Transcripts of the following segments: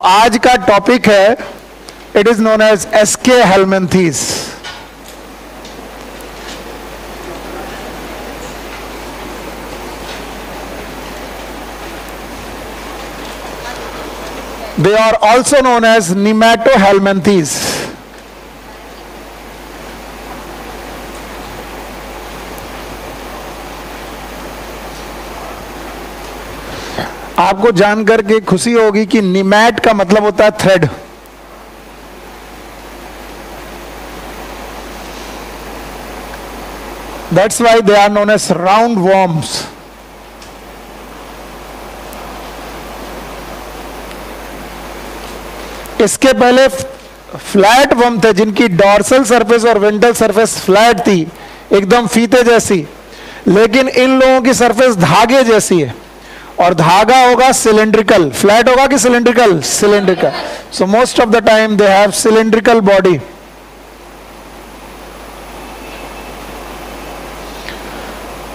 आज का टॉपिक है, it is known as aschelminthes. They are also known as nematohelminthes. आपको जानकर के खुशी होगी कि निमैट का मतलब होता है thread. That's why they are known as roundworms. इसके पहले फ्लैट वर्म थे जिनकी डॉर्सल सरफेस और वेंट्रल सरफेस फ्लैट थी, एकदम फीते जैसी, लेकिन इन लोगों की सरफेस धागे जैसी है और धागा होगा सिलेंड्रिकल। फ्लैट होगा कि cylindrical? Cylindrical. So most of the time they have cylindrical body.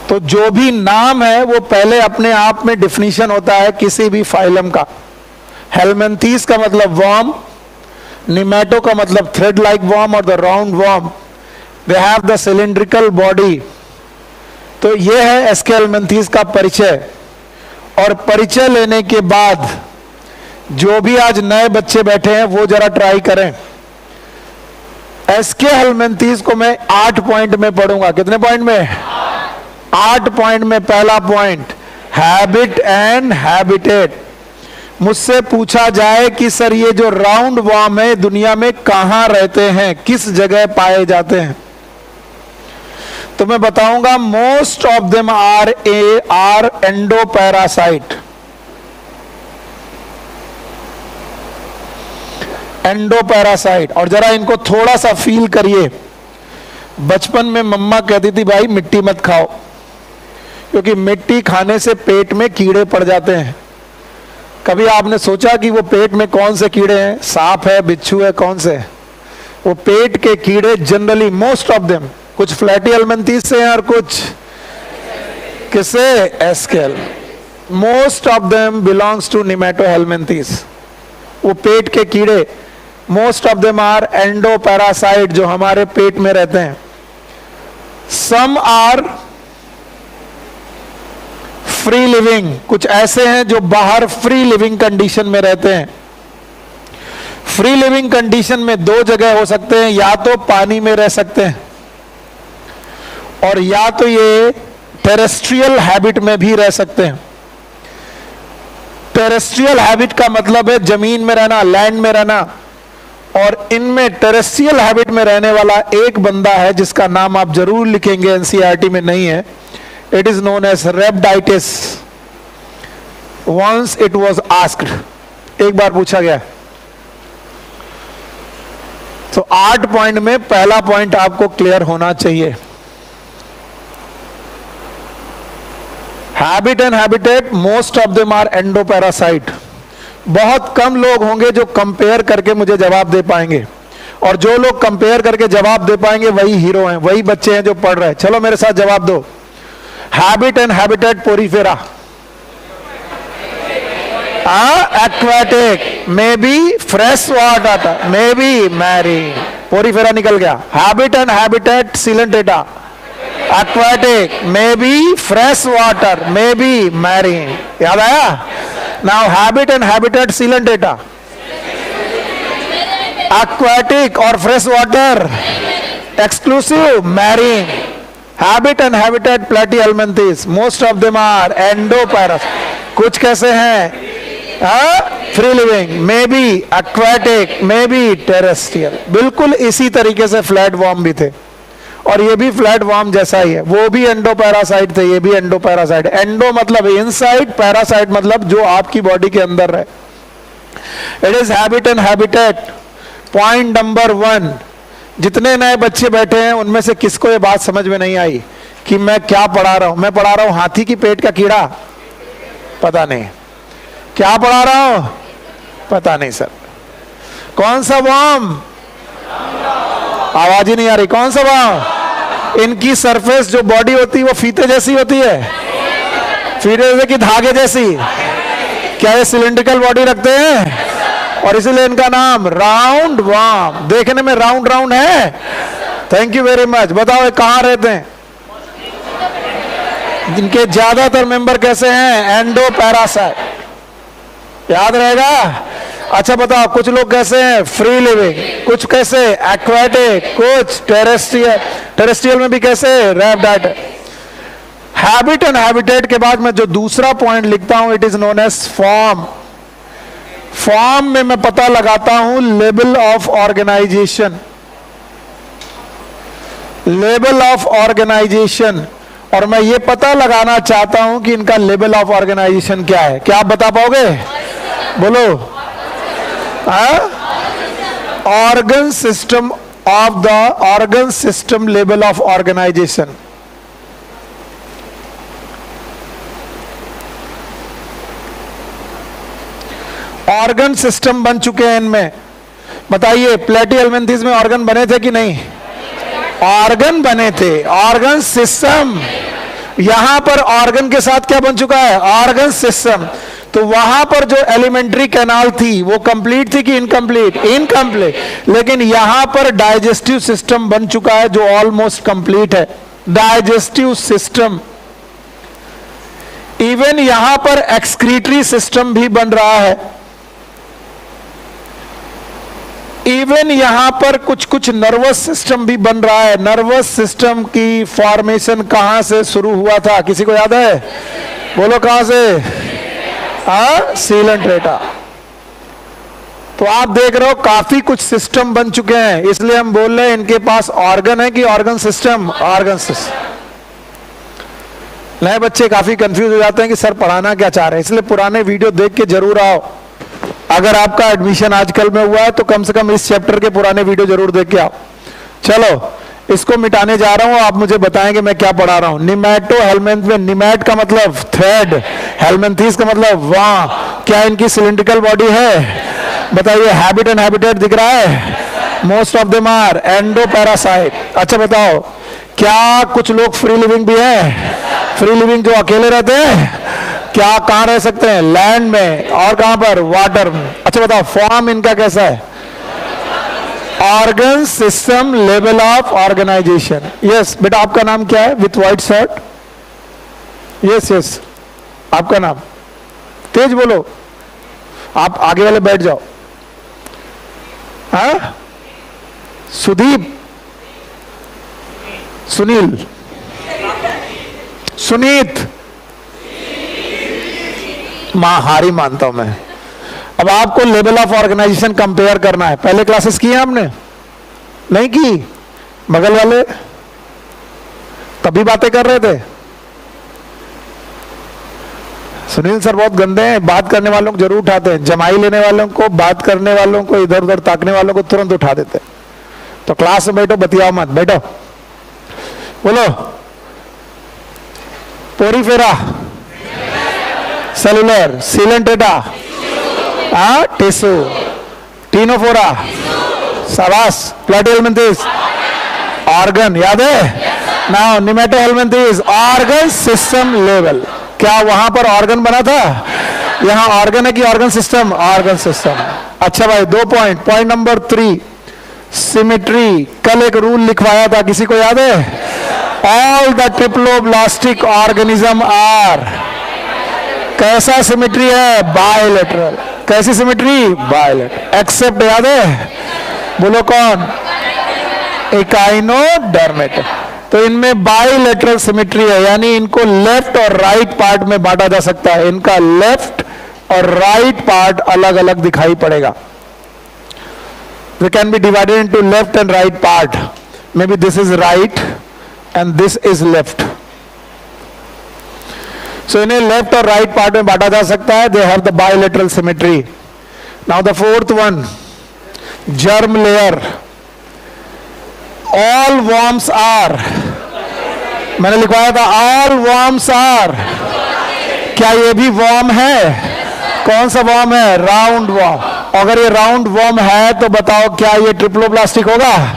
तो जो भी नाम है वो पहले अपने आप में डिफिनीशन होता है किसी भी फाइलम का। हेलमिंथीज का मतलब वर्म, निमेटो का मतलब थ्रेड लाइक वर्म और the round worm, they have the cylindrical body. तो ये है एसके हेलमिंथीज का परिचय। और परिचय लेने के बाद जो भी आज नए बच्चे बैठे हैं वो जरा ट्राई करें। एसके हेलमिंथीज को मैं 8 पॉइंट में पढ़ूंगा। कितने पॉइंट में? 8 पॉइंट में। पहला पॉइंट, हैबिट एंड हैबिटेट। मुझसे पूछा जाए कि सर ये जो राउंड वर्म है दुनिया में कहां रहते हैं, किस जगह पाए जाते हैं, तो मैं बताऊंगा most of them are endoparasite. Endoparasite. और जरा इनको थोड़ा सा फील करिए। बचपन में मम्मा कहती थी भाई मिट्टी मत खाओ, क्योंकि मिट्टी खाने से पेट में कीड़े पड़ जाते हैं। कभी आपने सोचा कि वो पेट में कौन से कीड़े हैं? सांप है, बिच्छू है, कौन से? वो पेट के कीड़े जनरली मोस्ट ऑफ देम कुछ फ्लैटी हेलमिंथीज से हैं और कुछ किससे? एस्केल। Most of them belongs to nemathelminthes. वो पेट के कीड़े, most of them are endoparasite, जो हमारे पेट में रहते हैं। सम आर फ्री लिविंग, कुछ ऐसे हैं जो बाहर फ्री लिविंग कंडीशन में रहते हैं। फ्री लिविंग कंडीशन में 2 जगह हो सकते हैं, या तो पानी में रह सकते हैं और या तो ये टेरेस्ट्रियल हैबिट में भी रह सकते हैं। टेरेस्ट्रियल हैबिट का मतलब है जमीन में रहना, लैंड में रहना। और इनमें टेरेस्ट्रियल हैबिट में रहने वाला एक बंदा है जिसका नाम आप जरूर लिखेंगे, एनसीईआरटी में नहीं है। It is known as Rhabditis. Once it was asked. एक बार पूछा गया। तो 8 पॉइंट में पहला पॉइंट आपको क्लियर होना चाहिए। Habit and habitat, most of them are endoparasite. बहुत कम लोग होंगे जो कंपेयर करके मुझे जवाब दे पाएंगे, और जो लोग कंपेयर करके जवाब दे पाएंगे वही हीरो हैं, वही बच्चे हैं जो पढ़ रहे हैं। चलो मेरे साथ जवाब दो। Habit and habitat porifera, aquatic, may be fresh water, may be marine. Porifera निकल गया। Habit and habitat coelenterata, aquatic, may be fresh water, may be marine. याद आया? Now habit and habitat coelenterata, aquatic और fresh water, exclusive marine. Habit and habitat platyhelminthes, most of them are endoparasite. कुछ कैसे हैं? Free living, may be aquatic, may be terrestrial. बिल्कुल इसी तरीके से फ्लैट वर्म भी थे, और ये भी फ्लैट वर्म जैसा ही है। वो भी एंडोपैरासाइट थे, ये भी एंडोपैरासाइट। एंडो मतलब इनसाइड, पैरासाइट मतलब जो आपकी बॉडी के अंदर है। It is habit and habitat. Point number 1, जितने नए बच्चे बैठे हैं उनमें से किसको ये बात समझ में नहीं आई कि मैं क्या पढ़ा रहा हूं? मैं पढ़ा रहा हूं हाथी की पेट का कीड़ा? पता नहीं। क्या पढ़ा रहा हूं? पता नहीं सर। कौन सा वर्म? आवाज ही नहीं आ रही। कौन सा वर्म? इनकी सरफेस जो बॉडी होती है वो फीते जैसी होती है, फीते जैसे कि धागे जैसी। क्या ये सिलेंड्रिकल बॉडी रखते हैं? और इसीलिए इनका नाम राउंड वॉर्म। देखने में राउंड राउंड है। Thank you very much. बताओ ये कहां रहते हैं? इनके ज्यादातर मेंबर कैसे हैं? Endo parasite. याद रहेगा? अच्छा बताओ, कुछ लोग कैसे हैं? फ्री लिविंग, कुछ कैसे एक्वाटिक, कुछ टेरेस्ट्रियल। टेरेस्ट्रियल में भी कैसे? रैप्टाइड। हैबिट एंड हैबिटेट के बाद मैं जो दूसरा पॉइंट लिखता हूं, it is known as form. Form में मैं पता लगाता हूं level of organization. Level of organization, और मैं ये पता लगाना चाहता हूं कि इनका लेवल ऑफ ऑर्गेनाइजेशन क्या है। क्या आप बता पाओगे? बोलो। Organ system of the organ system level of organisation. Organ system बन चुके हैं इनमें। बताइए, प्लेटिहेल्मिन्थेस में ऑर्गन बने थे कि नहीं? ऑर्गन बने थे। ऑर्गन सिस्टम, यहां पर ऑर्गन के साथ क्या बन चुका है? Organ system. तो वहां पर जो एलिमेंट्री कैनाल थी वो कंप्लीट थी कि इनकम्प्लीट? इनकम्प्लीट। लेकिन यहां पर डाइजेस्टिव सिस्टम बन चुका है जो ऑलमोस्ट कंप्लीट है। Digestive system. इवन यहां पर एक्सक्रीटरी सिस्टम भी बन रहा है। इवन यहां पर कुछ कुछ नर्वस सिस्टम भी बन रहा है। नर्वस सिस्टम की फॉर्मेशन कहां से शुरू हुआ था? किसी को याद है? बोलो कहां से? सीलेंट्रेटा। तो आप देख रहे हो काफी कुछ सिस्टम बन चुके हैं, इसलिए हम बोल रहे हैं इनके पास ऑर्गन है कि ऑर्गन सिस्टम? Organ system. नए बच्चे काफी कंफ्यूज हो जाते हैं कि सर पढ़ाना क्या चाह रहे हैं, इसलिए पुराने वीडियो देख के जरूर आओ। अगर आपका एडमिशन आजकल में हुआ है तो कम से कम इस चैप्टर के पुराने वीडियो जरूर देख के आओ। चलो, इसको मिटाने जा रहा हूं, आप मुझे बताएंगे मैं क्या पढ़ा रहा हूं। निमैटो हेलमेंथ में निमैट का मतलब थ्रेड, हेलमेंथीस का मतलब वां। क्या इनकी सिलिंड्रिकल बॉडी है? बताइए। हैबिट एंड हैबिटेट दिख रहा है? Most of them are endoparasite. अच्छा बताओ, क्या कुछ लोग फ्री लिविंग भी है? फ्री लिविंग जो अकेले रहते हैं, क्या कहां रह सकते हैं? लैंड में। और कहां पर? वाटर में। अच्छा बताओ, फॉर्म इनका कैसा है? Organ system level of organization. Yes बेटा, आपका नाम क्या है with white shirt? Yes yes, आपका नाम? तेज बोलो। आप आगे वाले बैठ जाओ। हाँ, सुदीप, सुनील, सुनीत। हारी मानता हूं मैं। अब आपको लेवल ऑफ ऑर्गेनाइजेशन कंपेयर करना है। पहले क्लासेस की है आपने? नहीं की? बगल वाले तभी बातें कर रहे थे। सुनील सर बहुत गंदे हैं, बात करने वालों को जरूर उठाते हैं, जमाई लेने वालों को, बात करने वालों को, इधर उधर ताकने वालों को तुरंत उठा देते। तो क्लास में बैठो, बतियाओ मत, बैठो। बोलो। Porifera, cellular, coelenterata, tissue, ctenophora, शाबाश। Platyhelminthes, organ. याद है? Now nemathelminthes, organ system level. क्या वहां पर ऑर्गन बना था? यहां ऑर्गन है कि ऑर्गन सिस्टम? Organ system. अच्छा भाई, 2 पॉइंट। Point number 3, symmetry. कल एक रूल लिखवाया था, किसी को याद है? All the triploblastic organism are. कैसा सिमेट्री है? बायलेटरल। कैसी सिमेट्री? बायलेटरल। एक्सेप्ट, याद है? बोलो कौन? एकाइनोडर्मेट। तो इनमें बायलेटरल सिमेट्री है, यानी इनको लेफ्ट और राइट पार्ट में बांटा जा सकता है। इनका लेफ्ट और राइट पार्ट अलग अलग दिखाई पड़ेगा। They can be divided into left and right part. Maybe this is right and this is left. So इन्हें लेफ्ट और राइट पार्ट में बांटा जा सकता है। They have the bilateral symmetry. Now the fourth one, germ layer. All worms are. मैंने लिखवाया था all worms are. क्या ये भी worm है? कौन सा वर्म है? Round worm. अगर ये राउंड वर्म है तो बताओ क्या ये ट्रिप्लोब्लास्टिक होगा?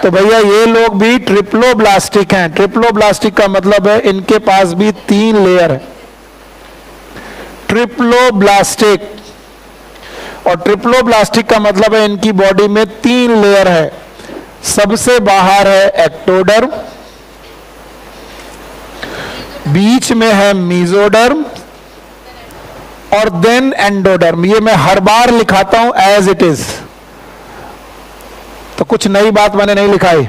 तो भैया ये लोग भी ट्रिप्लोब्लास्टिक हैं। ट्रिप्लोब्लास्टिक का मतलब है इनके पास भी 3 लेयर है। ट्रिप्लोब्लास्टिक। और ट्रिप्लोब्लास्टिक का मतलब है इनकी बॉडी में 3 लेयर है। सबसे बाहर है एक्टोडर्म, बीच में है मेसोडर्म और देन एंडोडर्म। ये मैं हर बार लिखाता हूं एज इट इज, तो कुछ नई बात मैंने नहीं लिखाई।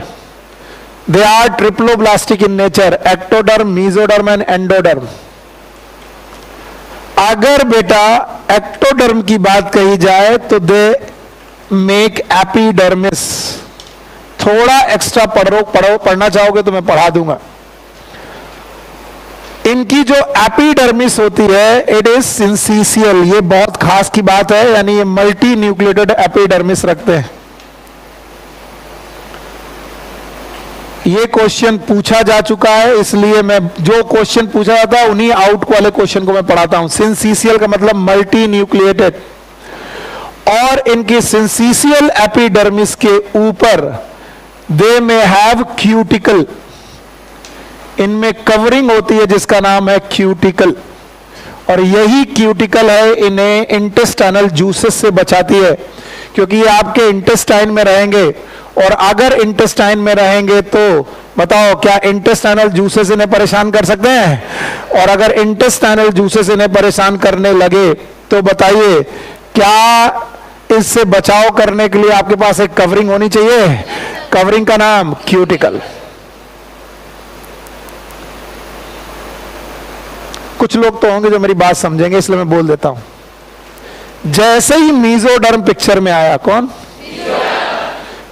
They are triploblastic in nature, ectoderm, mesoderm and endoderm. अगर बेटा एक्टोडर्म की बात कही जाए तो दे मेक एपिडर्मिस। थोड़ा एक्स्ट्रा पढ़ना चाहोगे तो मैं पढ़ा दूंगा। इनकी जो एपिडर्मिस होती है इट इज सिंसीशियल। ये बहुत खास की बात है, यानी ये मल्टी न्यूक्लिएटेड एपिडर्मिस रखते हैं। ये क्वेश्चन पूछा जा चुका है, इसलिए मैं जो क्वेश्चन पूछा जाता है उन्हीं आउट वाले क्वेश्चन को मैं पढ़ाता हूं। सिंसीशियल का मतलब मल्टी न्यूक्लिएटेड। और इनकी सिंसीशियल एपिडर्मिस के ऊपर दे में हैव क्यूटिकल। इनमें कवरिंग होती है जिसका नाम है क्यूटिकल, और यही क्यूटिकल है इन्हें इंटेस्टाइनल जूसेस से बचाती है, क्योंकि ये आपके इंटेस्टाइन में रहेंगे। और अगर इंटेस्टाइन में रहेंगे तो बताओ क्या इंटेस्टाइनल जूसेस इन्हें परेशान कर सकते हैं? और अगर इंटेस्टाइनल जूसेस इन्हें परेशान करने लगे तो बताइए क्या इससे बचाव करने के लिए आपके पास एक कवरिंग होनी चाहिए? कवरिंग का नाम क्यूटिकल। कुछ लोग तो होंगे जो मेरी बात समझेंगे, इसलिए मैं बोल देता हूं। जैसे ही मेसोडर्म पिक्चर में आया, कौन?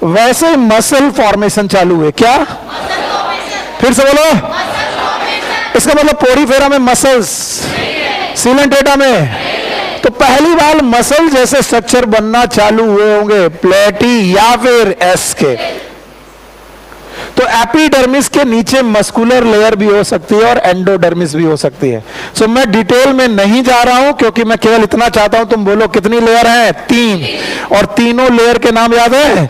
वैसे मसल फॉर्मेशन चालू हुए। क्या? फिर से बोलो। इसका मतलब पोरीफेरा में मसल्स, सीलेंटेटा में। तो पहली बार मसल जैसे स्ट्रक्चर बनना चालू हुए होंगे, प्लेटी या फिर एस के। तो एपिडर्मिस के नीचे मस्कुलर लेयर भी हो सकती है और एंडोडर्मिस भी हो सकती है। सो मैं डिटेल में नहीं जा रहा हूं, क्योंकि मैं केवल इतना चाहता हूं तुम बोलो कितनी लेयर है? 3। और तीनों लेयर के नाम याद है?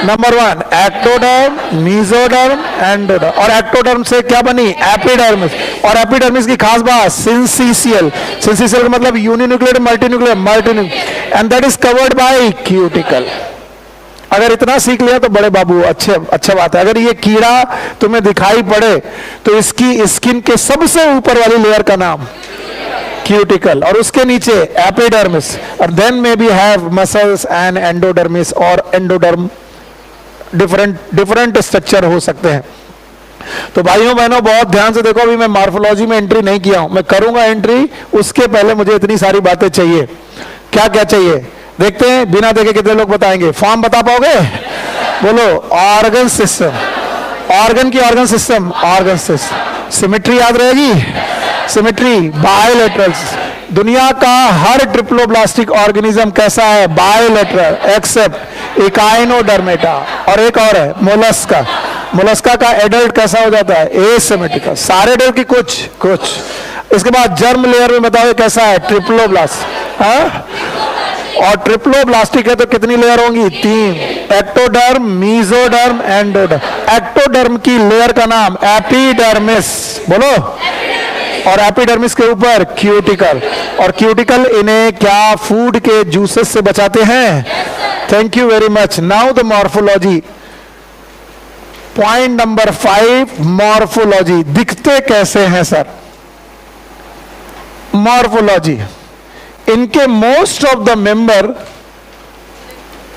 Number 1 ectoderm, mesoderm, endoderm. और एक्टोडर्म से क्या बनी? एपिडर्मिस। और एपिडर्मिस की खास बात सिंसीशियल। सिंसीशियल का मतलब uninucleated, multinucleated, and that is covered by cuticle. अगर इतना सीख लिया तो बड़े बाबू अच्छा बात है। अगर ये कीड़ा तुम्हें दिखाई पड़े तो इसकी स्किन के सबसे ऊपर वाली लेयर का नाम क्यूटिकल, और उसके नीचे एपिडर्मिस, और then maybe have muscles and endodermis और एंडोडर्म। डिफरेंट स्ट्रक्चर हो सकते हैं। तो भाइयों बहनों बहुत ध्यान से देखो, अभी मैं मॉर्फोलॉजी में एंट्री नहीं किया हूं, मैं करूंगा एंट्री, उसके पहले मुझे इतनी सारी बातें चाहिए। क्या क्या चाहिए देखते हैं, बिना देखे कितने लोग बताएंगे। फॉर्म बता पाओगे? बोलो। ऑर्गन सिस्टम, ऑर्गन की organ system, organ system. Symmetry याद रहेगी? Symmetry, bilaterals. दुनिया का हर ट्रिप्लोब्लास्टिक ऑर्गेनिज्म कैसा है? Bilateral, except echinodermata. और एक और है मोलस्का। मोलस्का का एडल्ट कैसा हो जाता है? एसिमेट्रिकल। सारे एडल्ट की कुछ। इसके बाद जर्म लेयर में बताओ कैसा है? ट्रिप्लोब्लास्ट। हाँ, और ट्रिप्लोब्लास्टिक है तो कितनी लेयर होंगी? 3। Ectoderm, mesoderm, endoderm. एक्टोडर्म की लेयर का नाम एपिडर्मिस। बोलो। और एपिडर्मिस के ऊपर क्यूटिकल। और क्यूटिकल इन्हें क्या फूड के जूसेस से बचाते हैं? Thank you very much. Now the morphology. Point number 5, morphology. दिखते कैसे हैं सर? मॉर्फोलॉजी। इनके most of the member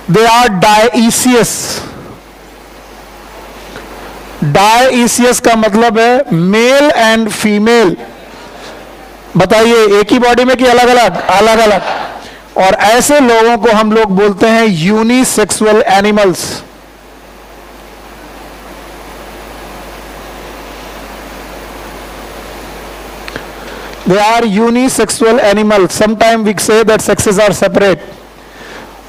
they are dioecious. Dioecious का मतलब है मेल एंड फीमेल। बताइए एक ही बॉडी में कि अलग अलग? अलग अलग। और ऐसे लोगों को हम लोग बोलते हैं unisexual animals. They are unisexual animals. Sometimes we say that sexes are separate.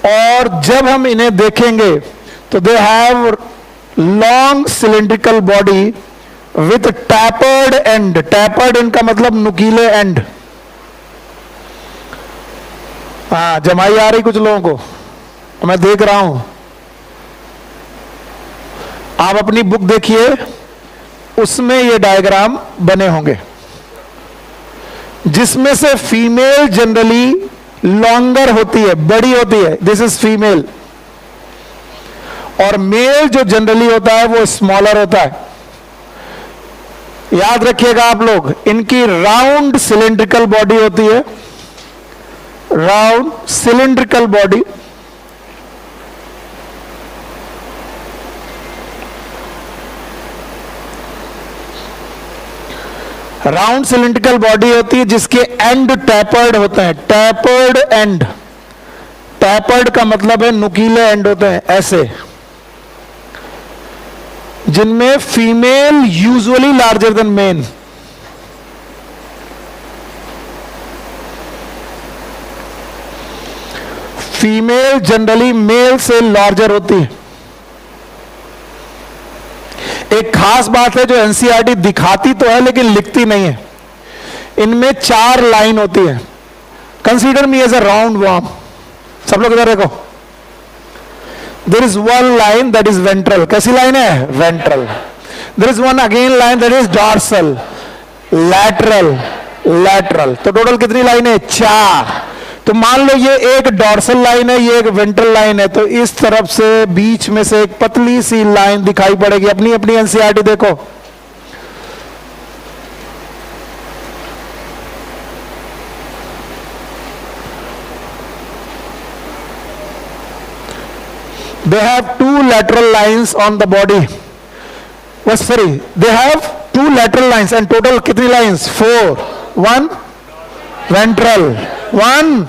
और जब हम इन्हें देखेंगे तो they have long cylindrical body with tapered end. Tapered end का मतलब नुकीले end. हाँ, जमाई आ रही कुछ लोगों को, मैं देख रहा हूं। आप अपनी बुक देखिए, उसमें ये डायग्राम बने होंगे, जिसमें से फीमेल जनरली लॉन्गर होती है, बड़ी होती है, दिस इज फीमेल। और मेल जो जनरली होता है वो स्मॉलर होता है। याद रखिएगा आप लोग, इनकी राउंड सिलिंड्रिकल बॉडी होती है, round cylindrical body. Round cylindrical body होती है जिसके एंड टैपर्ड होते हैं, टैपर्ड एंड। टैपर्ड का मतलब है नुकीले एंड होते हैं ऐसे, जिनमें female usually larger than men. Female generally male से लार्जर होती है। एक खास बात है जो एनसीईआरटी दिखाती तो है लेकिन लिखती नहीं है, इनमें 4 लाइन होती है। Consider me as a roundworm. सब लोग इधर देखो, there is one line that is ventral. कैसी लाइन है? Ventral. There is one again line that is dorsal, lateral, lateral. तो टोटल कितनी लाइन है? 4। तो मान लो ये एक डॉर्सल लाइन है, ये एक वेंट्रल लाइन है, तो इस तरफ से बीच में से एक पतली सी लाइन दिखाई पड़ेगी। अपनी अपनी एनसीईआरटी देखो, they have 2 lateral lines on the body. Sorry, they have 2 lateral lines and total कितनी lines? 4. 1 ventral, 1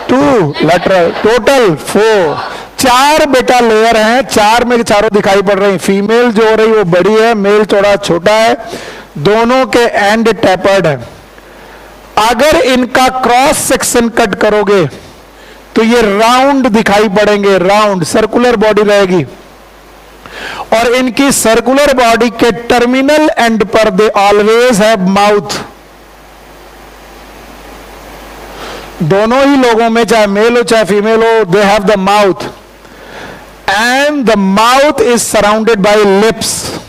2 lateral, total 4। 4 बेटा लेयर हैं, 4 में 4 दिखाई पड़ रही। फीमेल जो हो रही वो बड़ी है, मेल थोड़ा छोटा है, दोनों के एंड टैपर्ड है। अगर इनका क्रॉस सेक्शन कट करोगे तो ये राउंड दिखाई पड़ेंगे, राउंड सर्कुलर बॉडी रहेगी। और इनकी सर्कुलर बॉडी के टर्मिनल एंड पर दे ऑलवेज हैव माउथ। दोनों ही लोगों में, चाहे मेल हो चाहे फीमेल हो, they have the mouth and the mouth is surrounded by lips.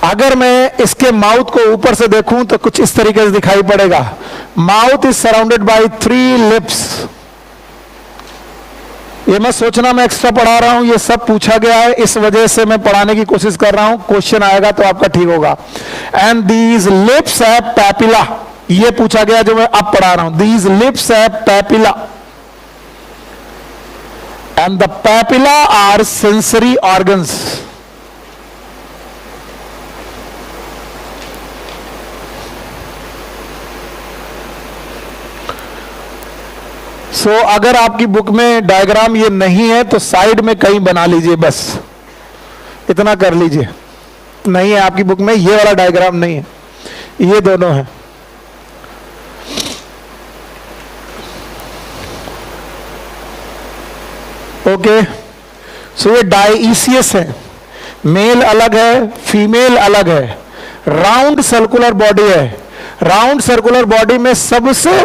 अगर मैं इसके माउथ को ऊपर से देखूं तो कुछ इस तरीके से दिखाई पड़ेगा। Mouth is surrounded by 3 lips. ये मत सोचना मैं एक्स्ट्रा पढ़ा रहा हूं, ये सब पूछा गया है, इस वजह से मैं पढ़ाने की कोशिश कर रहा हूं। क्वेश्चन आएगा तो आपका ठीक होगा। एंड दीज लिप्स है पैपिला, ये पूछा गया जो मैं अब पढ़ा रहा हूं। दीज लिप्स है papilla and the papilla are sensory organs. अगर आपकी बुक में डायग्राम ये नहीं है तो साइड में कहीं बना लीजिए, बस इतना कर लीजिए। नहीं है आपकी बुक में, ये वाला डायग्राम नहीं है, ये दोनों है। ओके, ये डायईसियस है, मेल अलग है, फीमेल अलग है, राउंड सर्कुलर बॉडी है। राउंड सर्कुलर बॉडी में सबसे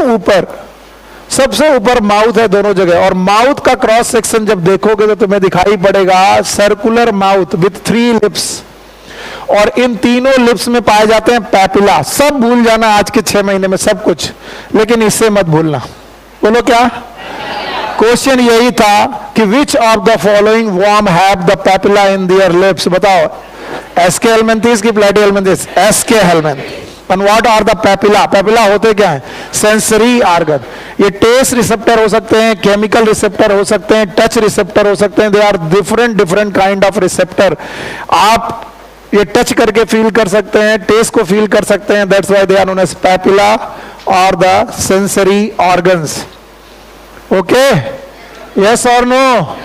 ऊपर माउथ है दोनों जगह। और माउथ का क्रॉस सेक्शन जब देखोगे तो तुम्हें दिखाई पड़ेगा सर्कुलर माउथ विथ 3 लिप्स। और इन तीनों लिप्स में पाए जाते हैं पैपिला। सब भूल जाना आज के 6 महीने में सब कुछ, लेकिन इससे मत भूलना। बोलो क्या? क्वेश्चन यही था कि which of the following worm have the papilla in their lips. बताओ, एसके हेलमिंथेस की platyhelminthes? Aschelminthes. And what are the papilla? Papilla होते क्या है? Sensory organ. ये टेस्ट रिसेप्टर हो सकते हैं, केमिकल रिसेप्टर हो सकते हैं, टच रिसेप्टर हो सकते हैं। They are different kind of receptor. आप ये टच करके फील कर सकते हैं, टेस्ट को फील कर सकते हैं। That's why they are known as papilla और the sensory organs. Okay, yes और नो?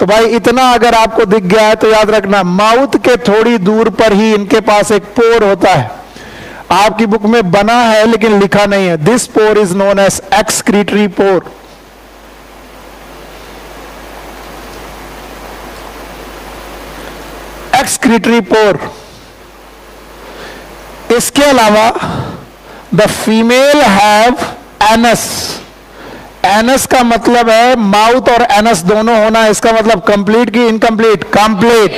तो भाई इतना अगर आपको दिख गया है तो याद रखना, माउथ के थोड़ी दूर पर ही इनके पास एक पोर होता है। आपकी बुक में बना है लेकिन लिखा नहीं है। This pore is known as excretory pore. Excretory pore. इसके अलावा the female have anus. Anus का मतलब है माउथ और एनस दोनों होना। इसका मतलब कंप्लीट की incomplete? Complete.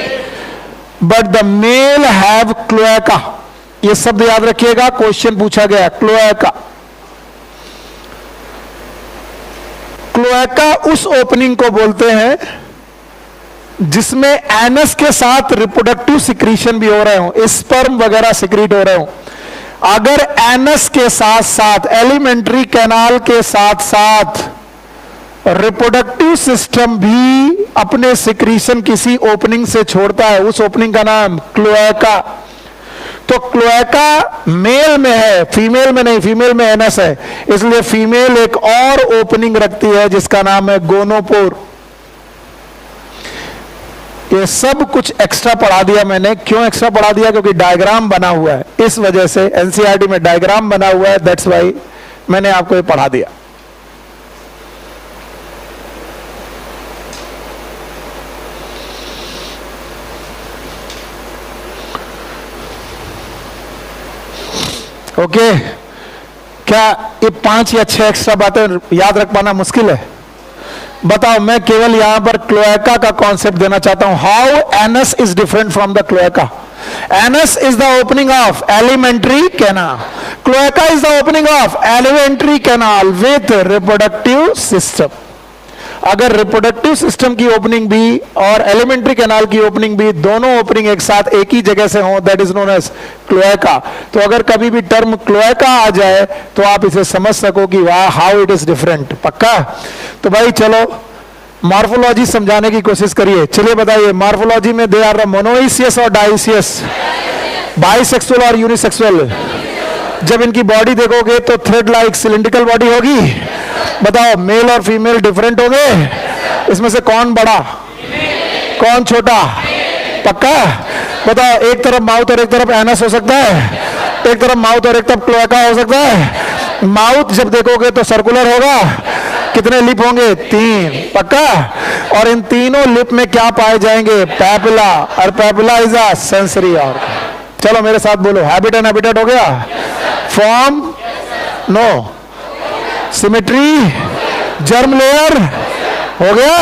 But the male have cloaca. ये शब्द याद रखिएगा, क्वेश्चन पूछा गया क्लोएका। क्लोएका उस ओपनिंग को बोलते हैं जिसमें एनस के साथ रिप्रोडक्टिव सिक्रीशन भी हो रहे हो, स्पर्म वगैरह सिक्रीट हो रहे हो। अगर एनस के साथ साथ एलिमेंट्री कैनाल के साथ साथ रिप्रोडक्टिव सिस्टम भी अपने सिक्रीशन किसी ओपनिंग से छोड़ता है, उस ओपनिंग का नाम क्लोएका। तो क्लोएका मेल में है, फीमेल में नहीं, फीमेल में एनस है, इसलिए फीमेल एक और ओपनिंग रखती है जिसका नाम है गोनोपोर। ये सब कुछ एक्स्ट्रा पढ़ा दिया मैंने। क्यों एक्स्ट्रा पढ़ा दिया? क्योंकि डायग्राम बना हुआ है, इस वजह से एनसीईआरटी में डायग्राम बना हुआ है, दैट्स वाई मैंने आपको ये पढ़ा दिया। ओके क्या ये 5 या 6 एक्स्ट्रा बातें याद रख पाना मुश्किल है? बताओ, मैं केवल यहां पर क्लोएका का कॉन्सेप्ट देना चाहता हूं। How anus is different from the cloaca. Anus is the opening of alimentary canal, cloaca is the opening of alimentary canal with reproductive system. अगर रिप्रोडक्टिव सिस्टम की ओपनिंग भी और एलिमेंट्री कैनाल की opening भी, दोनों ओपनिंग एक साथ एक ही जगह से हो, that is known as cloaca. तो अगर कभी भी टर्म क्लोएका आ जाए तो आप इसे समझ सको कि वाह हाउ इट इज डिफरेंट। पक्का? तो भाई चलो मॉर्फोलॉजी समझाने की कोशिश करिए। चलिए बताइए, मॉर्फोलॉजी में दे आर मोनोइसियस और डाइसियस, बाइसेक्सुअल और यूनिसेक्सुअल। जब इनकी बॉडी देखोगे तो थ्रेड लाइक सिलिंड्रिकल बॉडी होगी। बताओ, मेल और फीमेल डिफरेंट होंगे? इसमें से कौन बड़ा कौन छोटा? पक्का? बताओ, एक तरफ माउथ और एक तरफ एनस हो सकता है, एक तरफ माउथ और एक तरफ क्लोएका हो सकता है। माउथ जब देखोगे तो सर्कुलर होगा, कितने लिप होंगे? 3। पक्का? और इन तीनों लिप में क्या पाए जाएंगे? पैपिला, और papilla is a sensory organ. चलो मेरे साथ बोलो, हैबिट एंड हैबिटेट हो गया? Form? No. Symmetry? Germ layer? हो गया।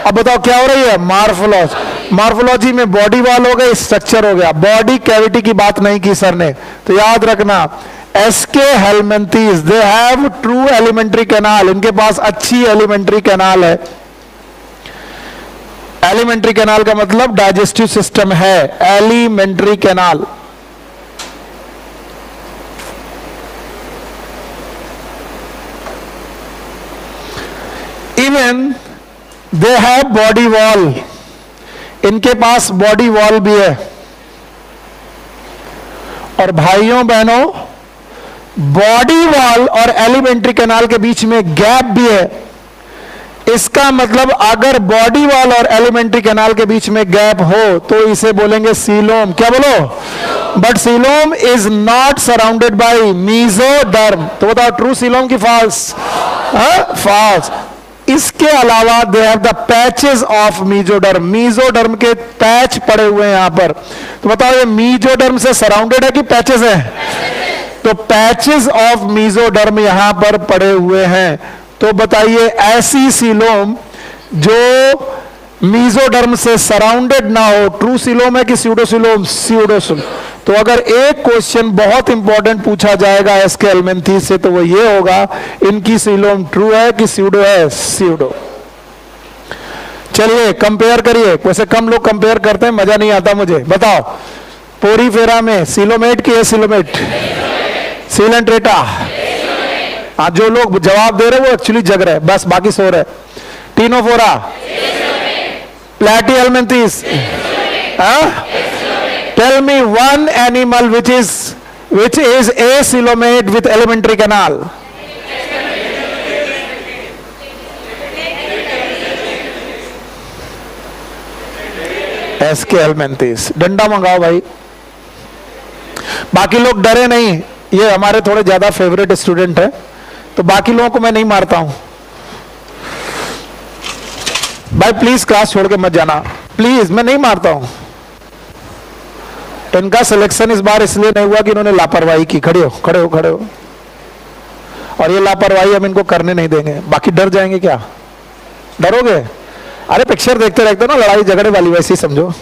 अब बताओ क्या हो रही है? मॉर्फोलॉजी। मॉर्फोलॉजी में बॉडी वॉल हो गई, स्ट्रक्चर हो गया। बॉडी कैविटी की बात नहीं की सर ने, तो याद रखना aschelminthes they have true alimentary canal. इनके पास अच्छी एलिमेंट्री कैनाल है। एलिमेंट्री कैनाल का मतलब डाइजेस्टिव सिस्टम है, alimentary canal. Even they have body wall, इनके पास बॉडी वॉल भी है। और भाइयों बहनों, बॉडी वॉल और एलिमेंट्री कैनाल के बीच में गैप भी है। इसका मतलब अगर बॉडी वॉल और एलिमेंट्री कैनाल के बीच में गैप हो तो इसे बोलेंगे सीलोम। क्या बोलो? But coelom is not surrounded by mesoderm. तो बताओ ट्रू सीलोम की फॉल्स? फॉल्स। इसके अलावा they have the patches of mesoderm, mesoderm के पैच पड़े हुए हैं यहां पर। तो बताओ ये मीजोडर्म से सराउंडेड है कि पैचेस है? तो पैचेस ऑफ मीजोडर्म यहां पर पड़े हुए हैं। तो बताइए ऐसी सीलोम जो मीजोडर्म से सराउंडेड ना हो, ट्रू सीलोम है कि स्यूडोसीलोम? स्यूडोसीलोम। तो अगर एक क्वेश्चन बहुत इंपॉर्टेंट पूछा जाएगा एसके हेलमिंथीज से तो वो ये होगा, इनकी सीलोम ट्रू है कि स्यूडो है? स्यूडो। चलिए कंपेयर करिए। वैसे कम लोग कंपेयर करते हैं, मजा नहीं आता मुझे। बताओ, पोरीफेरा में सीलोमेट की है? सीलोमेट। सीलेंट्रेटा? आज जो लोग जवाब दे रहे वो एक्चुअली जग रहे, बस बाकी सो रहे। Ctenophora? प्लैटीहेलमिंथीज? Tell me one animal which is acoelomate with elementary canal. Aschelminthes. डंडा मंगाओ भाई। बाकी लोग डरे नहीं, ये हमारे थोड़े ज्यादा फेवरेट स्टूडेंट है, तो बाकी लोगों को मैं नहीं मारता हूं भाई। प्लीज क्लास छोड़ के मत जाना, प्लीज। मैं नहीं मारता हूं। इनका सिलेक्शन इस बार इसलिए नहीं हुआ कि इन्होंने लापरवाही की। खड़े हो, खड़े हो, खड़े हो। और ये लापरवाही हम इनको करने नहीं देंगे। बाकी डर जाएंगे क्या? डरोगे? अरे पिक्चर देखते रहते हो ना, लड़ाई झगड़े वाली, वैसे ही समझो।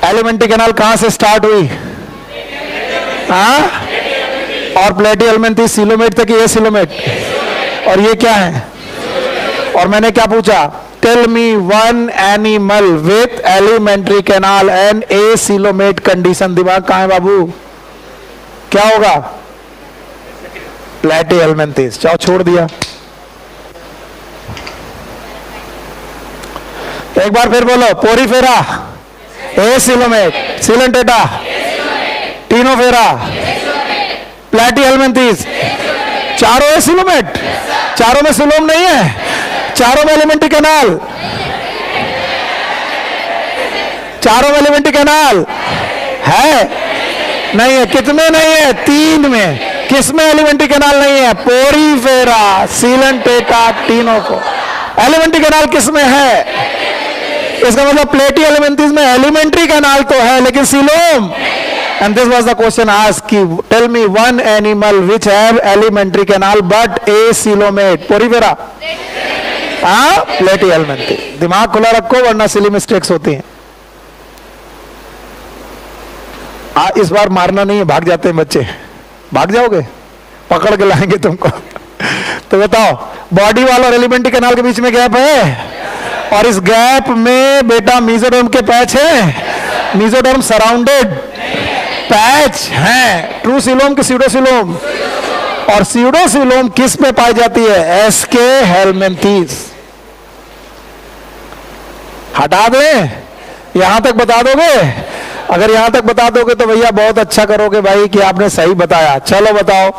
एलिमेंट्री कैनाल कहां से स्टार्ट हुई? हाँ, और प्लेटी एलिमेंट्रीज सीलोमेट तक, ये सीलोमेट, और ये क्या है? और मैंने क्या पूछा? Tell me one animal with alimentary canal and acoelomate condition. दिमाग कहां है बाबू? क्या होगा? प्लेटी एलिमेंट्रीज। चाहो छोड़ दिया। एक बार फिर बोलो, पोरीफेरा ए सीलोमेट, सीलेंटेटा टीनोफेरा, प्लेटी एलिमेंट्रीज, चारों ए सीलोमेट। चारों में सीलोम नहीं है, चारों में एलिमेंट्री कैनाल, चारों में एलिमेंट्री कैनाल है? नहीं है। कितने नहीं है? 3 में। किसमें एलिमेंट्री कैनाल नहीं है? Porifera, Coelenterata, टीनोफो। एलिमेंट्री कैनाल किसमें है? इसका मतलब प्लेटी एलिमेंट्रीज में एलिमेंट्री कैनाल तो है, लेकिन coelom. And this was the question asked, tell me one animal which have alimentary canal but acoelomate. Porifera, हाँ, प्लेटी एलिमेंट्री। दिमाग खुला रखो वरना सिली मिस्टेक्स होती हैं। इस बार मारना नहीं है, भाग जाते हैं बच्चे। भाग जाओगे? पकड़ के लाएंगे तुमको। तो बताओ, बॉडी वाल और एलिमेंट्री कैनाल के बीच में गैप है, और इस गैप में बेटा मीजोडर्म के पैच है। मीजोडर्म सराउंडेड पैच है। ट्रू सीलोम की स्यूडोसीलोम, और स्यूडोसीलोम किस में पाई जाती है? Aschelminthes. हटा दें? यहां तक बता दोगे? अगर यहां तक बता दोगे तो भैया बहुत अच्छा करोगे भाई कि आपने सही बताया। चलो बताओ,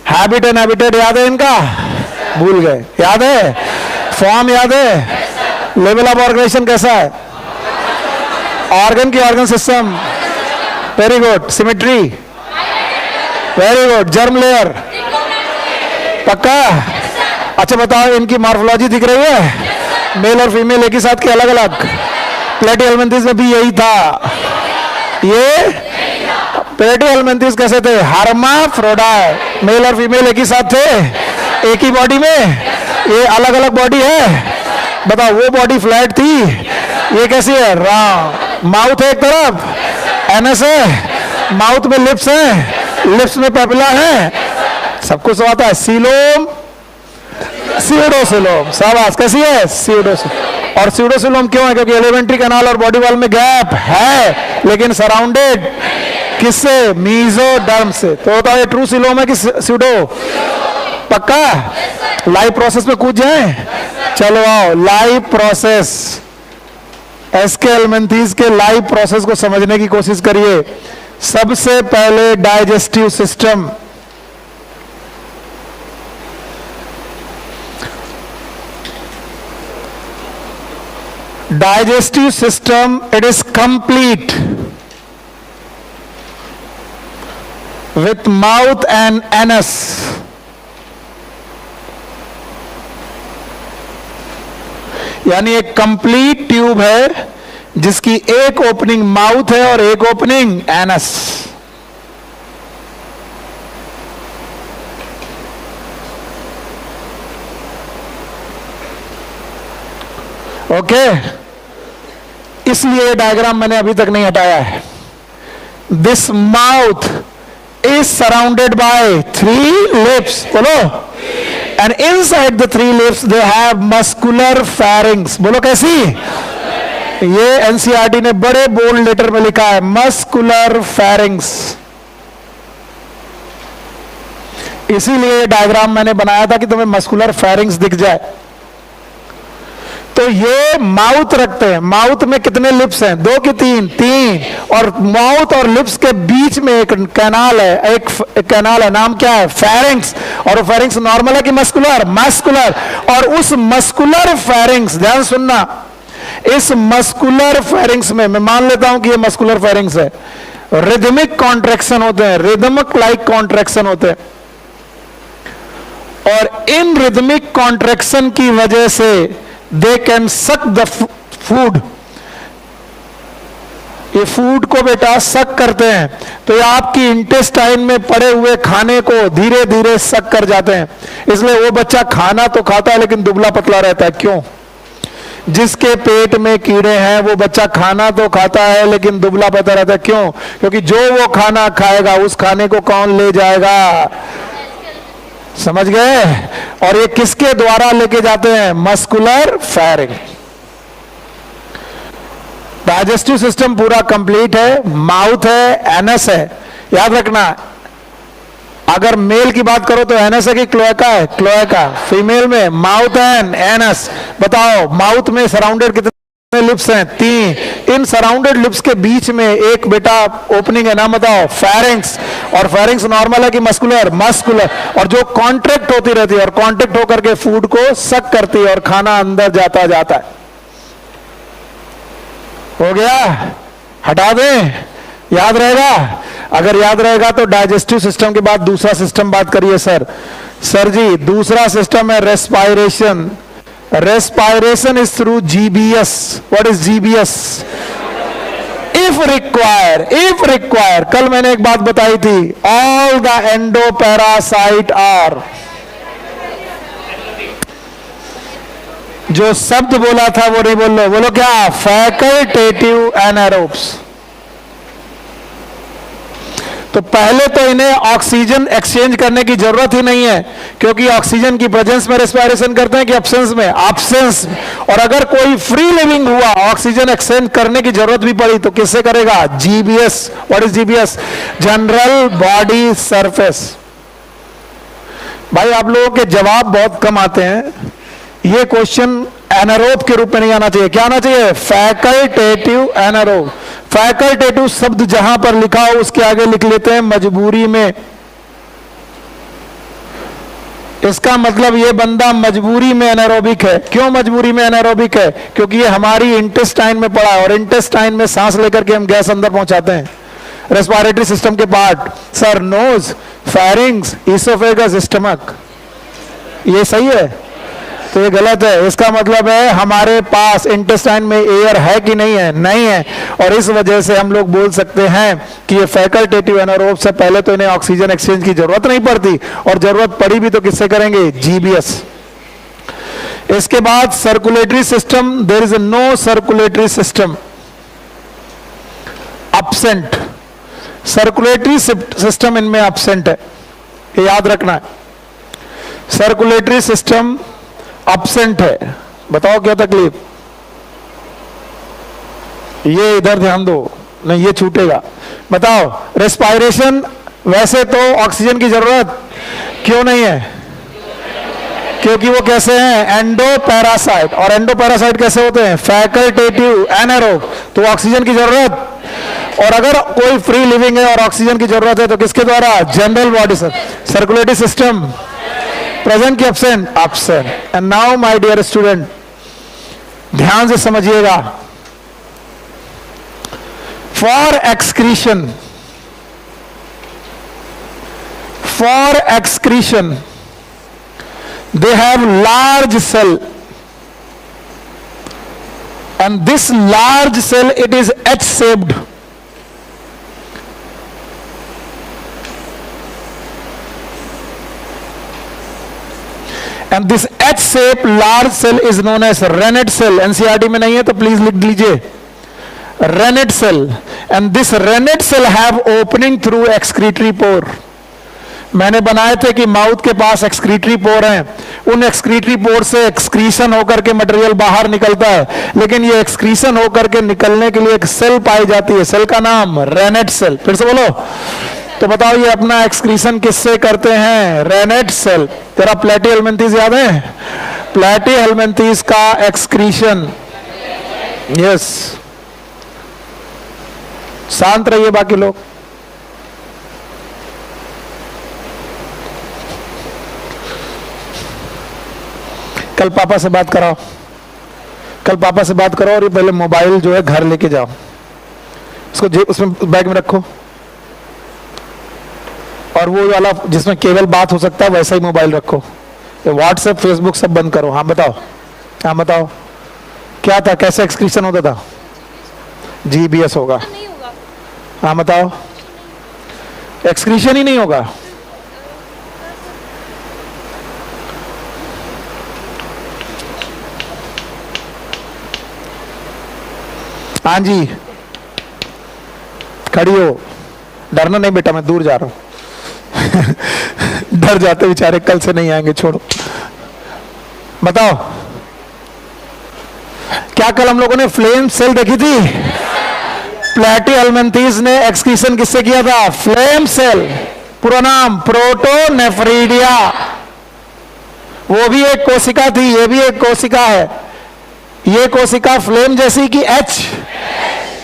हैबिट एंड हैबिटेट याद है इनका? भूल गए? याद है? फॉर्म याद है? लेवल ऑफ ऑर्गेनाइजेशन कैसा है? ऑर्गन की organ system, very good. Symmetry, very good. Germ layer, पक्का? अच्छा बताओ, इनकी मॉर्फोलॉजी दिख रही है? मेल और फीमेल एक ही साथ के अलग अलग? प्लेटी एलिमेंट्रीज में भी यही था। ये प्लेटी एलिमेंट्रीज कैसे थे? हर्माफ्रोडाइट, मेल और फीमेल एक ही साथ थे, एक ही बॉडी में। ये अलग अलग बॉडी है। बताओ, वो बॉडी फ्लैट थी, ये कैसी है? राउंड। माउथ है एक तरफ, एनस है, माउथ में लिप्स है, लिप्स में पेपिला है, सब कुछ आता है। सीलोम, स्यूडोसीलोम। शाबाश, कैसी है? स्यूडोसीलोम। और स्यूडोसीलोम क्यों है? क्योंकि एलिमेंट्री कैनाल और बॉडी वॉल में गैप है, लेकिन सराउंडेड किससे? मीजोडर्म से। तो होता है ट्रू सीलोम है कि स्यूडो? पक्का? लाइव प्रोसेस में कूद जाए? चलो आओ, लाइव प्रोसेस, एसके एलिमेंट्रीज के लाइव प्रोसेस को समझने की कोशिश करिए। सबसे पहले digestive system. Digestive system, it is complete with mouth and anus. यानी एक कंप्लीट ट्यूब है जिसकी एक ओपनिंग माउथ है और एक ओपनिंग एनस। ओके, इसलिए डायग्राम मैंने अभी तक नहीं हटाया है। This mouth is surrounded by 3 lips. बोलो। And inside the 3 lips they have muscular pharynx. बोलो कैसी? ये एनसीईआरटी ने बड़े बोल्ड लेटर में लिखा है, मस्कुलर फेरिंग्स। इसीलिए डायग्राम मैंने बनाया था कि तुम्हें मस्कुलर फेरिंग्स दिख जाए। तो ये माउथ रखते हैं। माउथ में कितने लिप्स हैं? 2 की 3? 3। और माउथ और लिप्स के बीच में एक कैनाल है, एक कैनाल है, नाम क्या है? फेरिंग्स। और वो फेरिंग्स नॉर्मल है कि मस्कुलर? मस्कुलर। और उस मस्कुलर फेरिंग्स, ध्यान सुनना, इस मस्कुलर फेरिंग्स में मैं मान लेता हूं कि ये मस्कुलर फेरिंग्स है, रिदमिक कॉन्ट्रैक्शन होते हैं, रिदमिक लाइक कॉन्ट्रैक्शन होते हैं। और इन रिदमिक कॉन्ट्रैक्शन की वजह से they can suck the food. ये फूड को बेटा सक करते हैं, तो ये आपकी इंटेस्टाइन में पड़े हुए खाने को धीरे धीरे सक कर जाते हैं। इसलिए वो बच्चा खाना तो खाता है लेकिन दुबला पतला रहता है। क्यों? जिसके पेट में कीड़े हैं वो बच्चा खाना तो खाता है लेकिन दुबला पतला रहता है। क्यों? क्योंकि जो वो खाना खाएगा उस खाने को कौन ले जाएगा? समझ गए? और ये किसके द्वारा लेके जाते हैं? मस्कुलर फेरिंग। डाइजेस्टिव सिस्टम पूरा कंप्लीट है, माउथ है, एनस है। याद रखना, अगर मेल की बात करो तो एनस है कि क्लोएका है? क्लोएका। फीमेल में माउथ एंड एनस। बताओ, माउथ में सराउंडेड कितने लिप्स हैं? 3। इन सराउंडेड लिप्स के बीच में एक बेटा ओपनिंग है, नाम बताओ? फेरिंग्स। और फेरिंग्स नॉर्मल है कि मस्कुलर? मस्कुलर। और जो कॉन्ट्रैक्ट होती रहती है और कॉन्ट्रैक्ट होकर के फूड को सक करती है और खाना अंदर जाता जाता है। हो गया? हटा दें? याद रहेगा? अगर याद रहेगा तो डाइजेस्टिव सिस्टम के बाद दूसरा सिस्टम बात करिए सर। सर जी, दूसरा सिस्टम है respiration. Respiration is through GBS. What is GBS? If require, कल मैंने एक बात बताई थी, ऑल द एंडोपैरासाइट आर, जो शब्द बोला था वो नहीं बोल लो, बोलो क्या? Facultative anaerobes. तो पहले तो इन्हें ऑक्सीजन एक्सचेंज करने की जरूरत ही नहीं है, क्योंकि ऑक्सीजन की प्रेजेंस में रेस्पिरेशन करते हैं कि एब्सेंस में? एब्सेंस। और अगर कोई फ्री लिविंग हुआ, ऑक्सीजन एक्सचेंज करने की जरूरत भी पड़ी तो किससे करेगा? GBS. What is GBS? General body surface. भाई आप लोगों के जवाब बहुत कम आते हैं। ये क्वेश्चन एनारोब के रूप में नहीं आना चाहिए। क्या आना चाहिए? Facultative anaerobe. फैकल्टेटिव शब्द जहां पर लिखा हो उसके आगे लिख लेते हैं मजबूरी में। इसका मतलब ये बंदा मजबूरी में एनारोबिक है। क्यों मजबूरी में एनारोबिक है? क्योंकि ये हमारी इंटेस्टाइन में पड़ा है और इंटेस्टाइन में सांस लेकर के हम गैस अंदर पहुंचाते हैं। रेस्पिरेटरी सिस्टम के part sir, nose, pharynx, oesophagus, stomach. ये सही है? तो ये गलत है। इसका मतलब है हमारे पास इंटेस्टाइन में एयर है कि नहीं है? नहीं है। और इस वजह से हम लोग बोल सकते हैं कि ये फैकल्टेटिव एनारोब से पहले तो इन्हें ऑक्सीजन एक्सचेंज की जरूरत नहीं पड़ती, और जरूरत पड़ी भी तो किससे करेंगे? जीबीएस। इसके बाद circulatory system, there is no circulatory system, absent. Circulatory system इनमें अब्सेंट है, ये याद रखना है। सर्कुलेटरी सिस्टम अब्सेंट है। बताओ क्या तकलीफ? ये इधर ध्यान दो, नहीं ये छूटेगा। बताओ, रेस्पिरेशन वैसे तो ऑक्सीजन की जरूरत क्यों नहीं है? क्योंकि वो कैसे हैं? एंडोपैरासाइट। और एंडोपैरासाइट कैसे होते हैं? Facultative anaerobe. तो ऑक्सीजन की जरूरत, और अगर कोई फ्री लिविंग है और ऑक्सीजन की जरूरत है तो किसके द्वारा? General body. Circulatory system present की absent? Absent. And now my dear student, ध्यान से समझिएगा। For excretion, they have large cell, and this large cell, it is H shaped. And this H shaped large cell is known as Rennet cell. NCERT में नहीं है तो please लिख लीजिए, Rennet cell. And this Rennet cell have opening through excretory pore. मैंने बनाए थे कि माउथ के पास एक्सक्रीटरी पोर हैं, उन एक्सक्रीटरी पोर से एक्सक्रीशन होकर के मटेरियल बाहर निकलता है, लेकिन ये एक्सक्रीशन होकर के निकलने के लिए एक सेल पाई जाती है, सेल का नाम रेनेट सेल। फिर से बोलो। तो बताओ ये अपना एक्सक्रीशन किससे करते हैं? Renette cell. तेरा प्लेटीहेल्मिन्थेस याद है? प्लेटीहेल्मिन्थेस का एक्सक्रीशन, यस। शांत रहिए बाकी लोग। कल पापा से बात कराओ, कल पापा से बात करो, और ये पहले मोबाइल जो है घर लेके जाओ, इसको उसमें बैग में रखो, और वो वाला जिसमें केवल बात हो सकता है वैसा ही मोबाइल रखो। ये व्हाट्सएप, फेसबुक सब बंद करो। हाँ बताओ, हाँ बताओ, क्या था? कैसे एक्सक्रीशन होता था? जीबीएस होगा। हाँ बताओ, एक्सक्रीशन ही नहीं होगा। हाँ जी, खड़ी हो, डरना नहीं बेटा, मैं दूर जा रहा हूं। डर जाते बेचारे, कल से नहीं आएंगे, छोड़ो। बताओ, क्या कल हम लोगों ने फ्लेम सेल देखी थी? प्लैटीहेल्मिन्थेस ने एक्सक्रीशन किससे किया था? Flame cell. पूरा नाम प्रोटोनेफ्रिडिया। वो भी एक कोशिका थी, ये भी एक कोशिका है। ये कोशिका फ्लेम जैसी कि एच,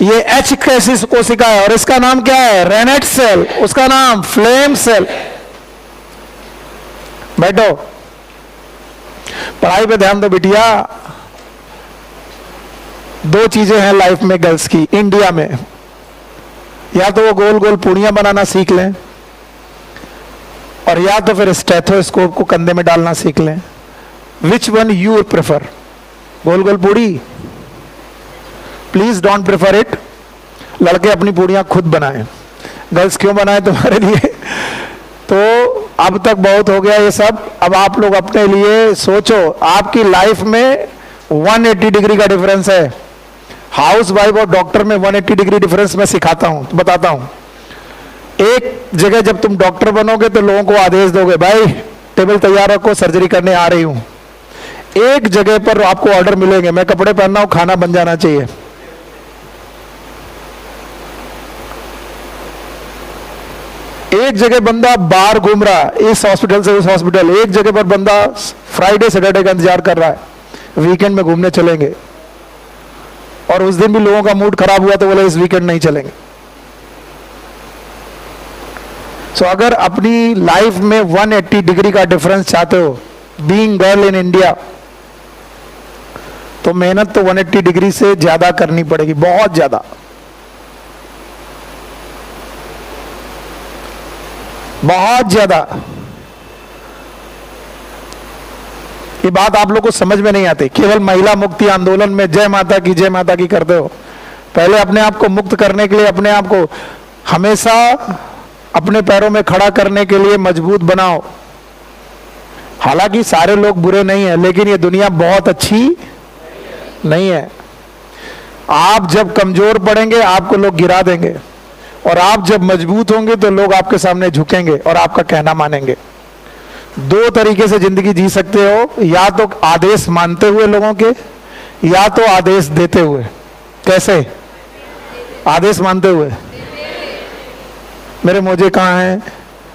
ये एच कैसी कोशिका है, और इसका नाम क्या है? Renette cell. उसका नाम फ्लेम सेल। बैठो, पढ़ाई पे ध्यान दो बिटिया। दो चीजें हैं लाइफ में गर्ल्स की इंडिया में, या तो वो गोल गोल पूड़ियां बनाना सीख लें, और या तो फिर स्टेथोस्कोप को कंधे में डालना सीख लें। Which one you prefer? Goal goal puri? Please don't prefer it. लड़के अपनी पूड़ियां खुद बनाएं। गर्ल्स क्यों बनाएं तुम्हारे लिए? तो अब तक बहुत हो गया ये सब। अब आप लोग अपने लिए सोचो। आपकी लाइफ में 180 डिग्री का डिफरेंस है। हाउस वाइफ और डॉक्टर में 180 डिग्री डिफरेंस मैं सिखाता हूं, बताता हूं। एक जगह जब तुम डॉक्टर बनोगे तो लोगों को आदेश दोगे, भाई टेबल तैयार रखो, सर्जरी करने आ रही हूं। एक जगह पर आपको ऑर्डर मिलेंगे, मैं कपड़े पहन रहा हूं, खाना बन जाना चाहिए। एक जगह बंदा बाहर घूम रहा है, इस हॉस्पिटल से उस हॉस्पिटल। एक जगह पर बंदा फ्राइडे सैटरडे का इंतजार कर रहा है, वीकेंड में घूमने चलेंगे। और उस दिन भी लोगों का मूड खराब हुआ तो बोले इस वीकेंड नहीं चलेंगे। सो अगर अपनी लाइफ में 180 डिग्री का डिफरेंस चाहते हो, बीइंग गर्ल इन इंडिया, तो मेहनत तो 180 डिग्री से ज्यादा करनी पड़ेगी, बहुत ज्यादा। बहुत ज्यादा। ये बात आप लोग को समझ में नहीं आती। केवल महिला मुक्ति आंदोलन में जय माता की करते हो। पहले अपने आप को मुक्त करने के लिए, अपने आप को हमेशा अपने पैरों में खड़ा करने के लिए मजबूत बनाओ। हालांकि सारे लोग बुरे नहीं हैं, लेकिन ये दुनिया बहुत अच्छी नहीं है। आप जब कमजोर पड़ेंगे आपको लोग गिरा देंगे, और आप जब मजबूत होंगे तो लोग आपके सामने झुकेंगे और आपका कहना मानेंगे। दो तरीके से जिंदगी जी सकते हो, या तो आदेश मानते हुए लोगों के, या तो आदेश देते हुए। कैसे? आदेश मानते हुए, मेरे मोजे कहाँ हैं,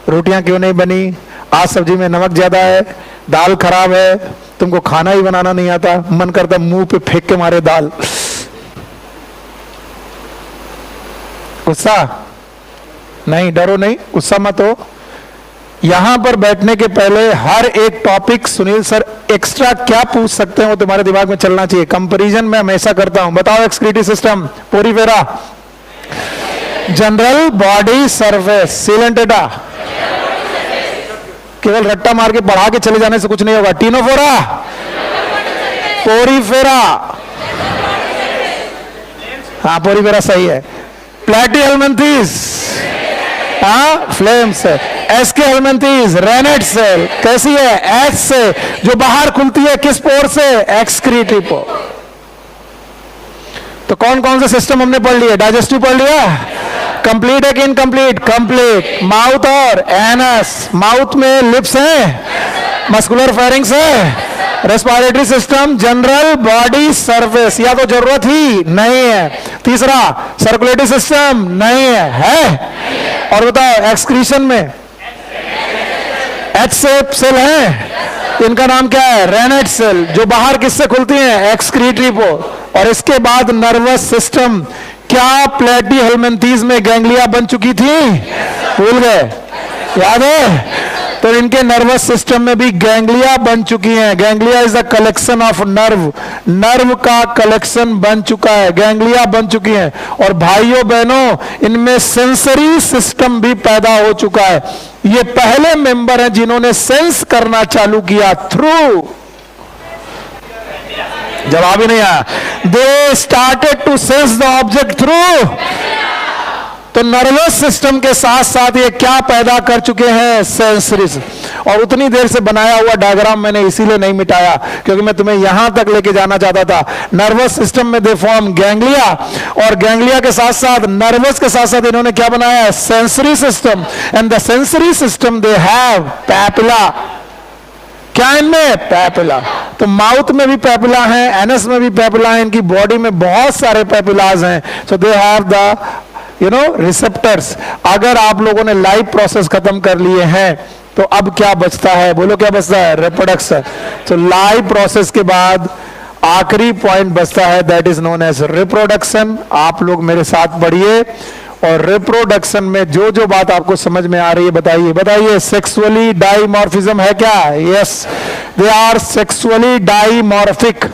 रोटियां क्यों नहीं बनी, आज सब्जी में नमक ज्यादा है, दाल खराब है, तुमको खाना ही बनाना नहीं आता, मन करता मुंह पे फेंक के मारे दाल। गुस्सा नहीं, डरो नहीं, गुस्सा मत हो। यहां पर बैठने के पहले हर एक टॉपिक सुनील सर एक्स्ट्रा क्या पूछ सकते हैं वो तुम्हारे दिमाग में चलना चाहिए। कंपैरिजन मैं हमेशा करता हूं। बताओ, excretive system, Porifera, general body surface, sealant एटा। केवल रट्टा मार के पढ़ा के चले जाने से कुछ नहीं होगा। टीनोफोरा, पोरीफेरा, हाँ पोरीफेरा सही है। प्लैटीहेल्मिन्थेस, हाँ flame cell. Aschelminthes, renette cell. कैसी है? एच से, जो बाहर खुलती है, किस पोर से? एक्सक्रीटिव पोर। तो कौन कौन से सिस्टम हमने पढ़ लिए? डाइजेस्टिव पढ़ लिया, कंप्लीट है कि इनकम्प्लीट? कंप्लीट। माउथ और एनस, माउथ में लिप्स हैं, मस्कुलर फेरिंग्स है। Respiratory system, general body surface, या तो जरूरत ही नहीं है। तीसरा, सर्कुलेटरी सिस्टम नहीं है। और बताओ, एक्सक्रीशन में एच शेप सेल है, इनका नाम क्या है? Renette cell. जो बाहर किससे खुलती हैं? Excretory pore. और इसके बाद नर्वस सिस्टम। क्या प्लैटीहेल्मिन्थेस में गैंग्लिया बन चुकी थी? भूल गए? याद है? तो इनके नर्वस सिस्टम में भी गैंग्लिया बन चुकी हैं। Ganglia is the collection of nerve, nerve का कलेक्शन बन चुका है, गैंग्लिया बन चुकी हैं। और भाइयों बहनों, इनमें सेंसरी सिस्टम भी पैदा हो चुका है। ये पहले मेंबर हैं जिन्होंने सेंस करना चालू किया थ्रू, जवाब ही नहीं आया। They started to sense the object through. तो नर्वस सिस्टम के साथ साथ ये क्या पैदा कर चुके हैं, सेंसरी। और उतनी देर से बनाया हुआ डायग्राम मैंने इसीलिए नहीं मिटाया क्योंकि मैं तुम्हें यहां तक लेके जाना चाहता था। नर्वस सिस्टम में दे फॉर्म गैंग्लिया, और गैंग्लिया के साथ साथ नर्वस के साथ साथ इन्होंने क्या बनाया है, sensory system. And the sensory system they have papilla. क्या इनमें, पैपिला। तो माउथ में भी पैपिला है, एनस में भी पैपिला है, इनकी बॉडी में बहुत सारे पैपिलाज हैं। सो दे हैव द रिसेप्टर्स। अगर आप लोगों ने लाइफ प्रोसेस खत्म कर लिए हैं तो अब क्या बचता है, बोलो क्या बचता है, रिप्रोडक्शन। तो लाइफ प्रोसेस के बाद आखिरी पॉइंट बचता है, that is known as reproduction. आप लोग मेरे साथ पढ़िए, और रिप्रोडक्शन में जो जो बात आपको समझ में आ रही है बताइए, बताइए। सेक्सुअली डाइमॉर्फिज्म है क्या, yes, they are sexually dimorphic.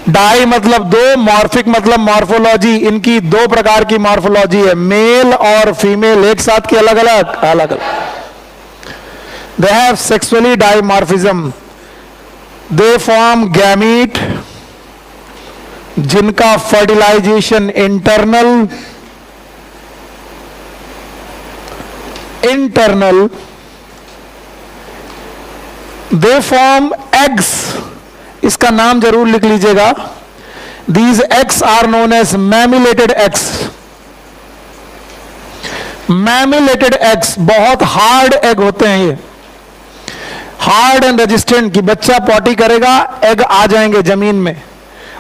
Di मतलब दो, मॉर्फिक मतलब मॉर्फोलॉजी। इनकी दो प्रकार की मॉर्फोलॉजी है, मेल और फीमेल एक साथ की अलग अलग अलग अलग। They have sexually dimorphism. They form gamete जिनका fertilization internal they form eggs. इसका नाम जरूर लिख लीजिएगा। These eggs are known as mamillated eggs. Mamillated eggs बहुत हार्ड एग होते हैं, ये हार्ड एंड रेजिस्टेंट। कि बच्चा पॉटी करेगा, एग आ जाएंगे जमीन में,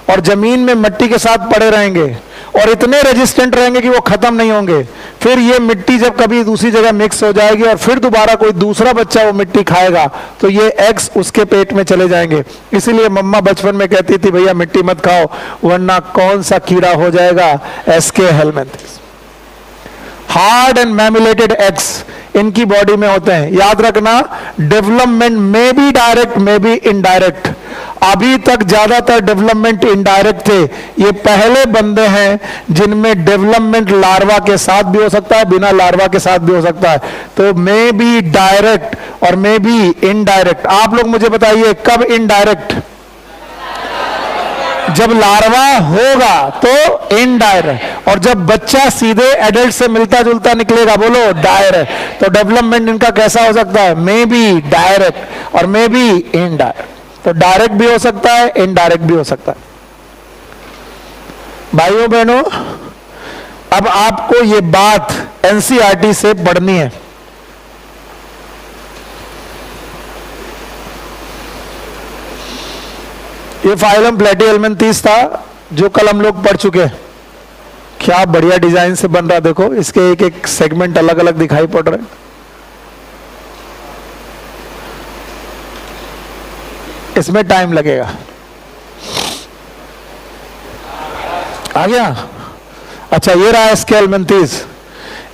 और जमीन में मिट्टी के साथ पड़े रहेंगे, और इतने रेजिस्टेंट रहेंगे कि वो खत्म नहीं होंगे। फिर ये मिट्टी जब कभी दूसरी जगह मिक्स हो जाएगी और फिर दोबारा कोई दूसरा बच्चा वो मिट्टी खाएगा तो ये एग्स उसके पेट में चले जाएंगे। इसीलिए मम्मा बचपन में कहती थी भैया मिट्टी मत खाओ वरना कौन सा कीड़ा हो जाएगा, एस्के हेलमिंथिस। हार्ड एंड मैमुलेटेड एग्स इनकी बॉडी में होते हैं। याद रखना, डेवलपमेंट में भी डायरेक्ट में भी इनडायरेक्ट। अभी तक ज्यादातर डेवलपमेंट इनडायरेक्ट थे, ये पहले बंदे हैं जिनमें डेवलपमेंट लार्वा के साथ भी हो सकता है, बिना लार्वा के साथ भी हो सकता है। तो मे बी डायरेक्ट और मे बी इनडायरेक्ट। आप लोग मुझे बताइए कब इनडायरेक्ट, जब लार्वा होगा तो इनडायरेक्ट, और जब बच्चा सीधे एडल्ट से मिलता जुलता निकलेगा बोलो डायरेक्ट। तो डेवलपमेंट इनका कैसा हो सकता है, मे बी डायरेक्ट और मे बी इनडायरेक्ट। तो डायरेक्ट भी हो सकता है, इनडायरेक्ट भी हो सकता है। भाइयों बहनों, अब आपको ये बात एनसीईआरटी से पढ़नी है। ये फाइलम प्लेटीहेलमिन्थेस था जो कल हम लोग पढ़ चुके हैं। क्या बढ़िया डिजाइन से बन रहा, देखो इसके एक एक सेगमेंट अलग अलग दिखाई पड़ रहे हैं। इसमें टाइम लगेगा। आ गया? अच्छा, ये रहा एस्के हेलमिन्थेस।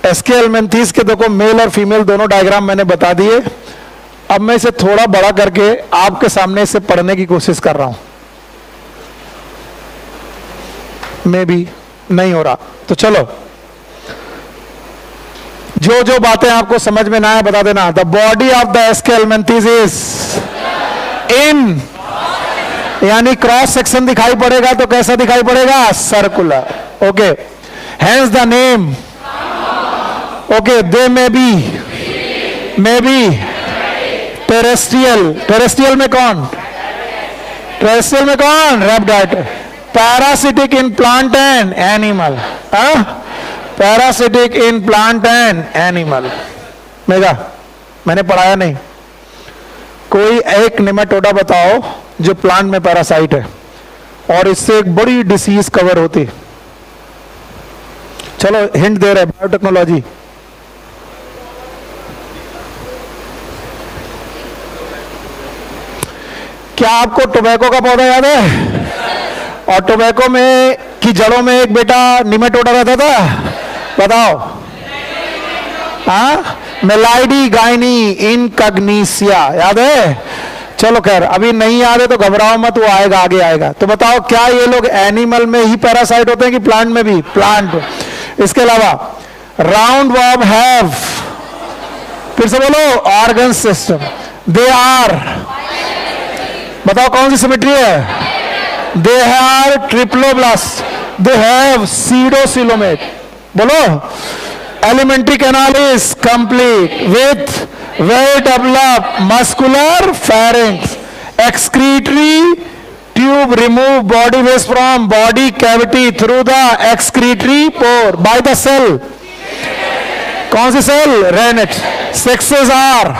एस्के हेलमिन्थेस के देखो मेल और फीमेल दोनों डायग्राम मैंने बता दिए। अब मैं इसे थोड़ा बड़ा करके आपके सामने इसे पढ़ने की कोशिश कर रहा हूं। मे भी नहीं हो रहा तो चलो, जो जो बातें आपको समझ में ना आए बता देना। The body of the aschelminthes is in, यानी क्रॉस सेक्शन दिखाई पड़ेगा तो कैसा दिखाई पड़ेगा, circular. Okay, hence the name. Okay, they may be terrestrial. Terrestrial में कौन, टेरेस्ट्रियल में कौन, रैप्टाइड। Parasitic in plant and animal. Parasitic in plant and animal. मेगा मैंने पढ़ाया नहीं। कोई एक निमेटोडा बताओ जो प्लांट में पैरासाइट है और इससे एक बड़ी डिसीज कवर होती। चलो हिंट दे रहे हैं, बायोटेक्नोलॉजी। क्या आपको टोबैको का पौधा याद है? और टोबैको में की जड़ों में एक बेटा निमेटोडा रहता था, बताओ। हाँ, मेलाइडी गाइनी इनकग्निसिया, याद है? चलो खैर, अभी नहीं याद है तो घबराओ मत, वो आएगा, आगे आएगा। तो बताओ क्या ये लोग एनिमल में ही पैरासाइट होते हैं कि प्लांट में भी? प्लांट। इसके अलावा राउंड वॉर्म हैव, फिर से बोलो, ऑर्गन सिस्टम। दे आर, बताओ कौन सी सिमेट्री है? They are triploblast. They have pseudocoelomate. बोलो, alimentary canal is complete with well develop muscular pharynx, excretory tube remove body waste from body cavity through the excretory pore by the cell. कौन सी cell? Renette. Sexes are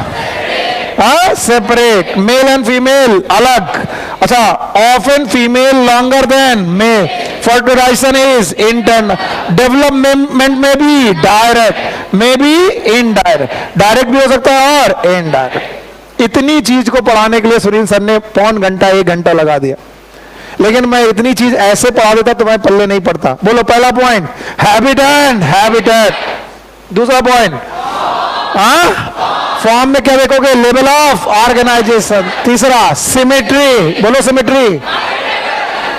separate, male and female अलग. अच्छा, often female longer than male. Fertilization is internal. Development में भी direct, में भी indirect. Direct भी हो सकता है और इनडायरेक्ट. इतनी चीज को पढ़ाने के लिए सुनील सर ने पौन घंटा 1 घंटा लगा दिया, लेकिन मैं इतनी चीज ऐसे पढ़ा देता तो मैं पल्ले नहीं पड़ता. बोलो, पहला पॉइंट हैबिट एंड हैबिटेट. दूसरा पॉइंट फॉर्म में क्या देखोगे? Level of organisation. तीसरा सिमेट्री. बोलो सिमेट्री.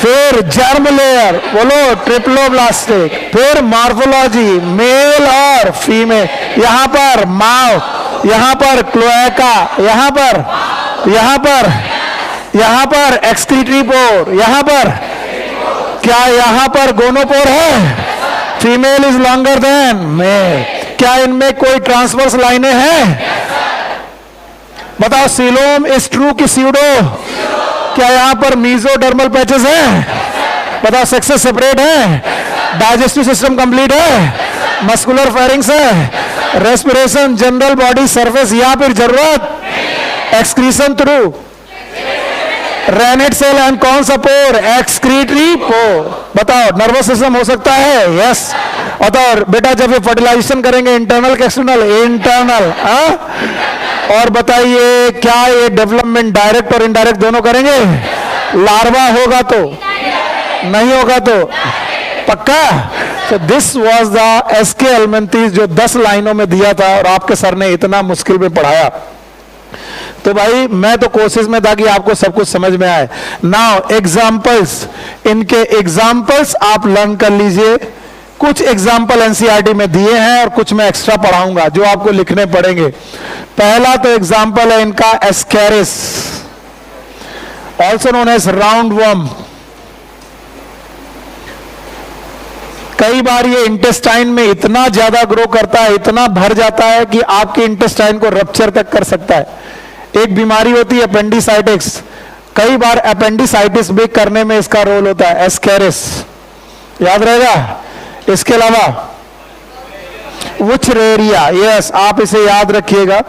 फिर जर्म लेयर. बोलो ट्रिप्लोब्लास्टिक. फिर मॉर्फोलॉजी, मेल और फीमेल. यहां पर माउथ, यहां पर क्लोएका, यहां पर एक्सक्रीटरी पोर, यहां पर क्या, यहां पर गोनोपोर है? Female is longer than male. क्या इनमें कोई ट्रांसवर्स लाइनें हैं? बताओ, सीलोम इज ट्रू की स्यूडो? क्या यहां पर मीजोडर्मल पैचेस हैं? बताओ, सेक्सेस सेपरेट है? डाइजेस्टिव सिस्टम कंप्लीट है? मस्कुलर फेरिंग्स है? रेस्पिरेशन जनरल बॉडी सरफेस, या फिर जरूरत? Excretion through renette cell and कौन सा पोर? एक्सक्रीटरी पोर. बताओ, नर्वस सिस्टम हो सकता है? यस. बताओ बेटा, जब ये फर्टिलाइजेशन करेंगे इंटरनल के एक्सटर्नल? इंटरनल. और बताइए, क्या ये डेवलपमेंट डायरेक्ट और इनडायरेक्ट दोनों करेंगे? लार्वा होगा तो, नहीं होगा तो? पक्का. तो दिस वाज द एसके एल्मेंथीज जो 10 लाइनों में दिया था और आपके सर ने इतना मुश्किल में पढ़ाया. तो भाई मैं तो कोशिश में था कि आपको सब कुछ समझ में आए. नाउ एग्जाम्पल्स, इनके एग्जाम्पल्स आप लर्न कर लीजिए. कुछ एग्जाम्पल एनसीईआरटी में दिए हैं और कुछ मैं एक्स्ट्रा पढ़ाऊंगा जो आपको लिखने पड़ेंगे. पहला तो एग्जाम्पल है इनका Ascaris, also known as round worm. कई बार ये इंटेस्टाइन में इतना ज्यादा ग्रो करता है, इतना भर जाता है कि आपके इंटेस्टाइन को रप्चर तक कर सकता है. एक बीमारी होती है अपेंडिसाइटिस. कई बार अपेंडिसाइटिस भी करने में इसका रोल होता है. एस्केरिस याद रहेगा. इसके अलावा वुचरेरिया, यस आप इसे याद रखिएगा,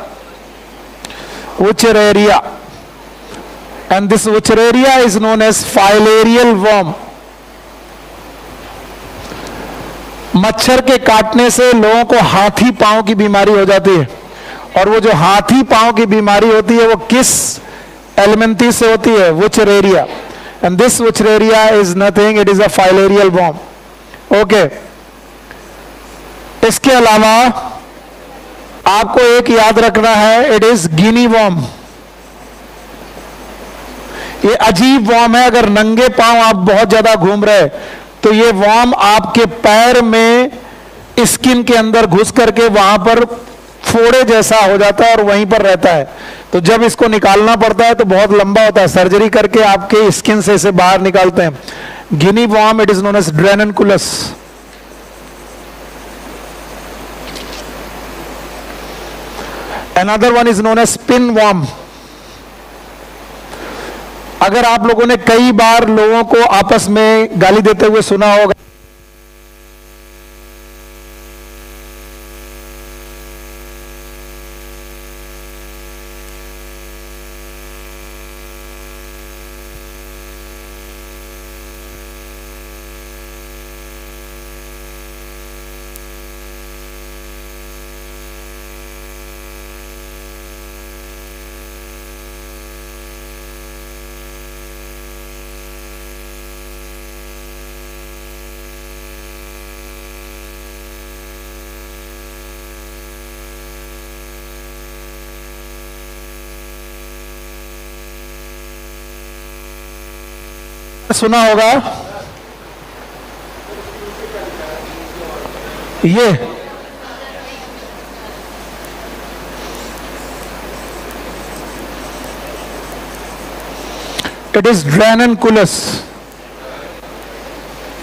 Wuchereria. And this Wuchereria is known as filarial worm. मच्छर के काटने से लोगों को हाथी पांव की बीमारी हो जाती है. और वो जो हाथी पांव की बीमारी होती है वो किस एलिमेंथी से होती है? Wuchereria. And this Wuchereria is nothing, it is a filarial worm. Okay. इसके अलावा आपको एक याद रखना है, इट इज गिनी वर्म. ये अजीब वर्म है. अगर नंगे पांव आप बहुत ज्यादा घूम रहे तो ये वर्म आपके पैर में स्किन के अंदर घुस करके वहां पर फोड़े जैसा हो जाता है और वहीं पर रहता है. तो जब इसको निकालना पड़ता है तो बहुत लंबा होता है. सर्जरी करके आपके स्किन से इसे बाहर निकालते हैं. Guinea worm, it is known as dracunculus. Another one is known as pinworm. अगर आप लोगों ने कई बार लोगों को आपस में गाली देते हुए सुना होगा, सुना होगा ये it is dracunculus.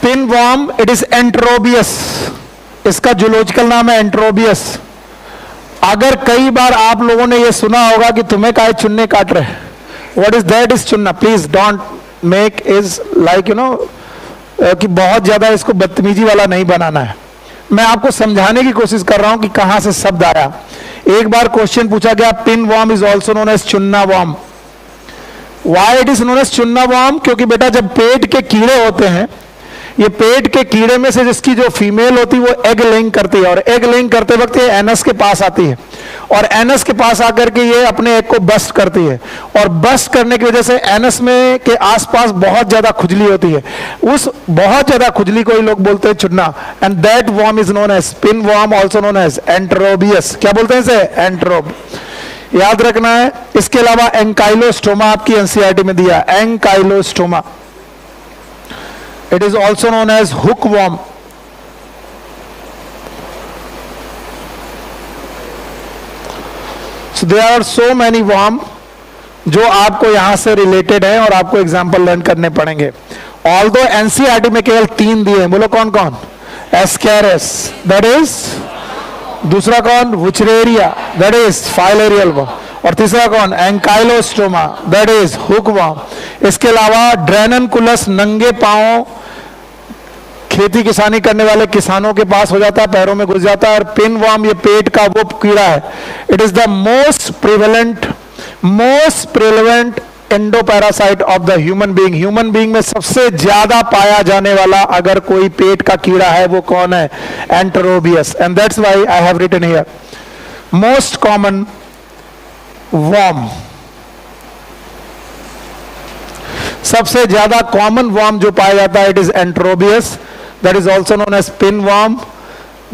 Pinworm, it is enterobius. इसका जूलॉजिकल नाम है एंट्रोबियस। अगर कई बार आप लोगों ने ये सुना होगा कि तुम्हें काहे चुन्ने काट रहे, what is that is Chunna, please don't make is like you know कि बहुत ज्यादा इसको बदतमीजी वाला नहीं बनाना है। मैं आपको समझाने की कोशिश कर रहा हूं कि कहां से शब्द आया। एक बार क्वेश्चन पूछा गया, pin worm is also known as चुन्ना worm. Why it is known as चुन्ना वॉर्म? क्योंकि बेटा जब पेट के कीड़े होते हैं, ये पेट के कीड़े में से जिसकी जो फीमेल होती है वो एग लेइंग करती है, और एग लेइंग करते वक्त ये एनस के पास आती है, और एनस के पास आकर के ये अपने एग को बस्ट करती है, और बस्ट करने की वजह से एनस में के आसपास बहुत ज्यादा खुजली होती है। उस बहुत ज्यादा खुजली को ही लोग बोलते हैं चुन्ना, and that worm is known as pin worm, also known as enterobius. क्या बोलते हैं इसे? एंट्रोब। याद रखना है। इसके अलावा एंकाइलोस्टोमा आपकी एनसीईआरटी में दिया, एंकाइलोस्टोमा। It is also known as hookworm. So there are so many worm जो आपको यहां से रिलेटेड है और आपको एग्जाम्पल लर्न करने पड़ेंगे। ऑल्दो एनसीईआरटी में केवल 3 दिए हैं, बोलो कौन कौन? एस्केरस, दैट इज, दूसरा कौन? Wuchereria, that is filarial worm, और तीसरा कौन? एंकाइलोस्टोमा, दैट इज हुकवर्म। इसके अलावा ड्रेननकुलस नंगे पांव खेती किसानी करने वाले किसानों के पास हो जाता है, पैरों में घुस जाता है। और पिन वर्म ये पेट का वो कीड़ा है। It is the most prevalent endoparasite of the human being. Human being में सबसे ज्यादा पाया जाने वाला अगर कोई पेट का कीड़ा है वो कौन है? Enterobius. And that's why I have written here most common worm. सबसे ज्यादा कॉमन वर्म जो पाया जाता है it is enterobius, that is also known as pin worm.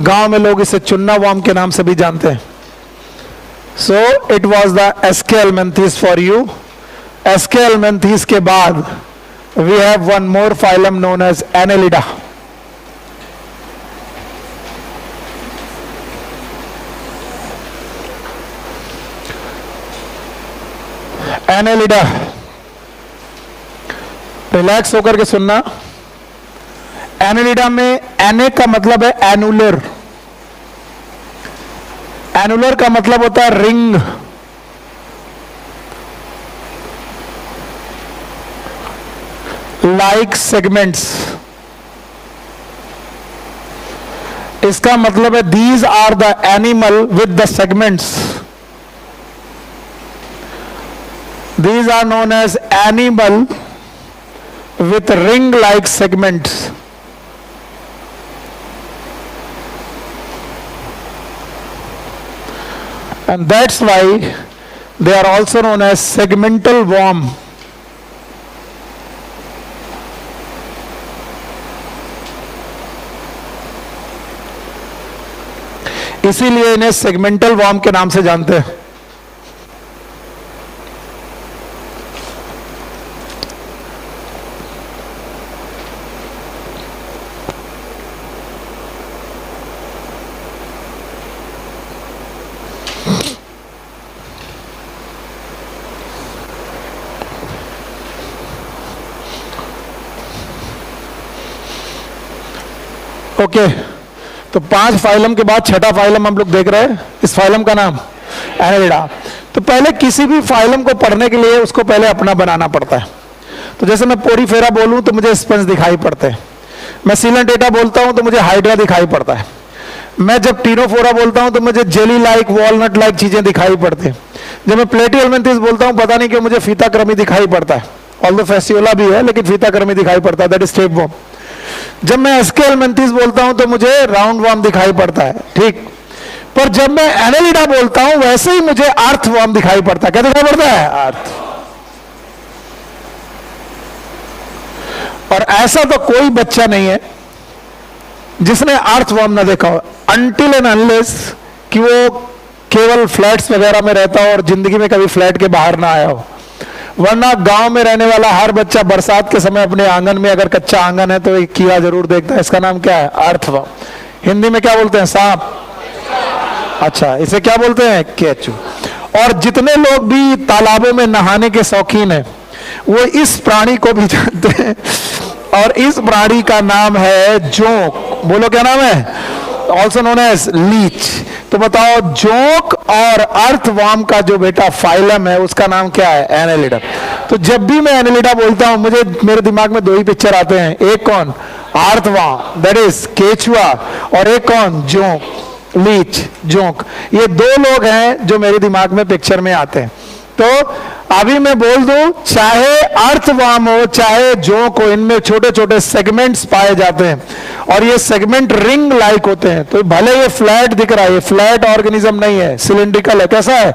गांव में लोग इसे चुन्ना वर्म के नाम से भी जानते हैं। So it was the aschelminthes for you. Aschelminthes के बाद we have one more phylum known as Annelida. Annelida, relax होकर के सुनना। एनेलिडा में एने का मतलब है एनुलर। एनुलर का मतलब होता है रिंग। लाइक सेगमेंट्स, इसका मतलब है these are the animal with the segments. These are known as animal with ring-like segments. And that's why they are also known as segmental worm. इसीलिए इन्हें सेगमेंटल वर्म के नाम से जानते हैं। ओके, तो 5 फाइलम के बाद छठा फाइलम हम लोग देख रहे हैं। इस फाइलम का नाम एनेलिडा। तो पहले किसी भी फाइलम को पढ़ने के लिए उसको पहले अपना बनाना पड़ता है। तो जैसे मैं पोरीफेरा बोलूं तो मुझे स्पंज दिखाई पड़ते हैं। मैं सीलेंटेटा बोलता हूं तो मुझे हाइड्रा दिखाई पड़ता है। मैं जब टीनोफोरा बोलता हूं तो मुझे जेली लाइक वॉलनट लाइक चीजें दिखाई पड़ती हैं। जब मैं प्लेटिहेल्मिन्थेस बोलता हूं पता नहीं क्यों मुझे फीताक्रमी दिखाई पड़ता है। ऑल्दो फेसियोला भी है लेकिन फीताक्रमी दिखाई पड़ता है, दैट इज टेप वर्म। जब मैं एस्केलमेंथिस बोलता हूं तो मुझे राउंड वर्म दिखाई पड़ता है, ठीक। पर जब मैं एनेलिडा बोलता हूं वैसे ही मुझे अर्थ वर्म दिखाई पड़ता है। क्या दिखाई पड़ता है? अर्थ। और ऐसा तो कोई बच्चा नहीं है जिसने अर्थ वर्म ना देखा हो, अनटिल एंड अनलेस कि वो केवल फ्लैट्स वगैरह में रहता हो और जिंदगी में कभी फ्लैट के बाहर ना आया हो। वरना गांव में रहने वाला हर बच्चा बरसात के समय अपने आंगन में, अगर कच्चा आंगन है तो एक कीड़ा जरूर देखता है। इसका नाम क्या है? अर्थवर्म। हिंदी में क्या बोलते हैं? सांप। अच्छा, इसे क्या बोलते हैं? केचू। और जितने लोग भी तालाबों में नहाने के शौकीन हैं वो इस प्राणी को भी जानते हैं, और इस प्राणी का नाम है जोंक। बोलो क्या नाम है? Also known as leech. तो बताओ जोंक और अर्थवर्म का जो बेटा फाइलम है उसका नाम क्या है? एनेलिडा। तो जब भी मैं एनेलिडा बोलता हूं मुझे मेरे दिमाग में दो ही पिक्चर आते हैं, एक कौन? अर्थवर्म दैट इज केचुआ, और एक कौन? जोंक, लीच, जोंक। ये दो लोग हैं जो मेरे दिमाग में पिक्चर में आते हैं। तो अभी मैं बोल दूं, चाहे अर्थवर्म हो चाहे जोंक हो, इनमें छोटे छोटे सेगमेंट्स पाए जाते हैं और ये सेगमेंट रिंग लाइक होते हैं। तो भले ये फ्लैट दिख रहा है, ये फ्लैट ऑर्गेनिज्म नहीं है, सिलिंड्रिकल है। कैसा है?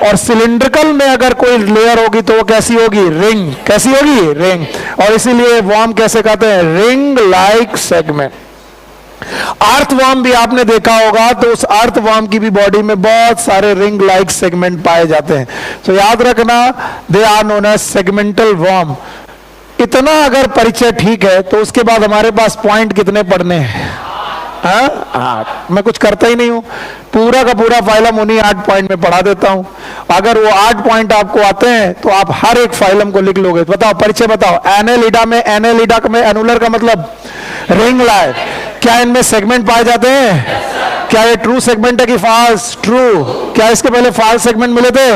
और सिलिंड्रिकल में अगर कोई लेयर होगी तो वो कैसी होगी? रिंग। कैसी होगी? रिंग। और इसीलिए वर्म कैसे कहते हैं? Ring like segment. अर्थवर्म भी आपने देखा होगा, तो उस अर्थवर्म की भी बॉडी में बहुत सारे रिंग लाइक सेगमेंट पाए जाते हैं। तो याद रखना, they are known as segmental worm. इतना अगर परिचय ठीक है तो उसके बाद हमारे पास पॉइंट कितने पढ़ने हैं? 8। मैं कुछ करता ही नहीं हूं, पूरा का पूरा फाइलम उन्हीं 8 पॉइंट में पढ़ा देता हूं। अगर वो 8 पॉइंट आपको आते हैं तो आप हर एक फाइलम को लिख लोगे। बताओ परिचय बताओ। एनेलिडा में, एनेलिडा में एनुलर का मतलब रिंग लाइक। क्या इनमें सेगमेंट पाए जाते हैं? क्या ये ट्रू सेगमेंट है कि फॉल्स? ट्रू। क्या इसके पहले फॉल्स सेगमेंट मिले थे?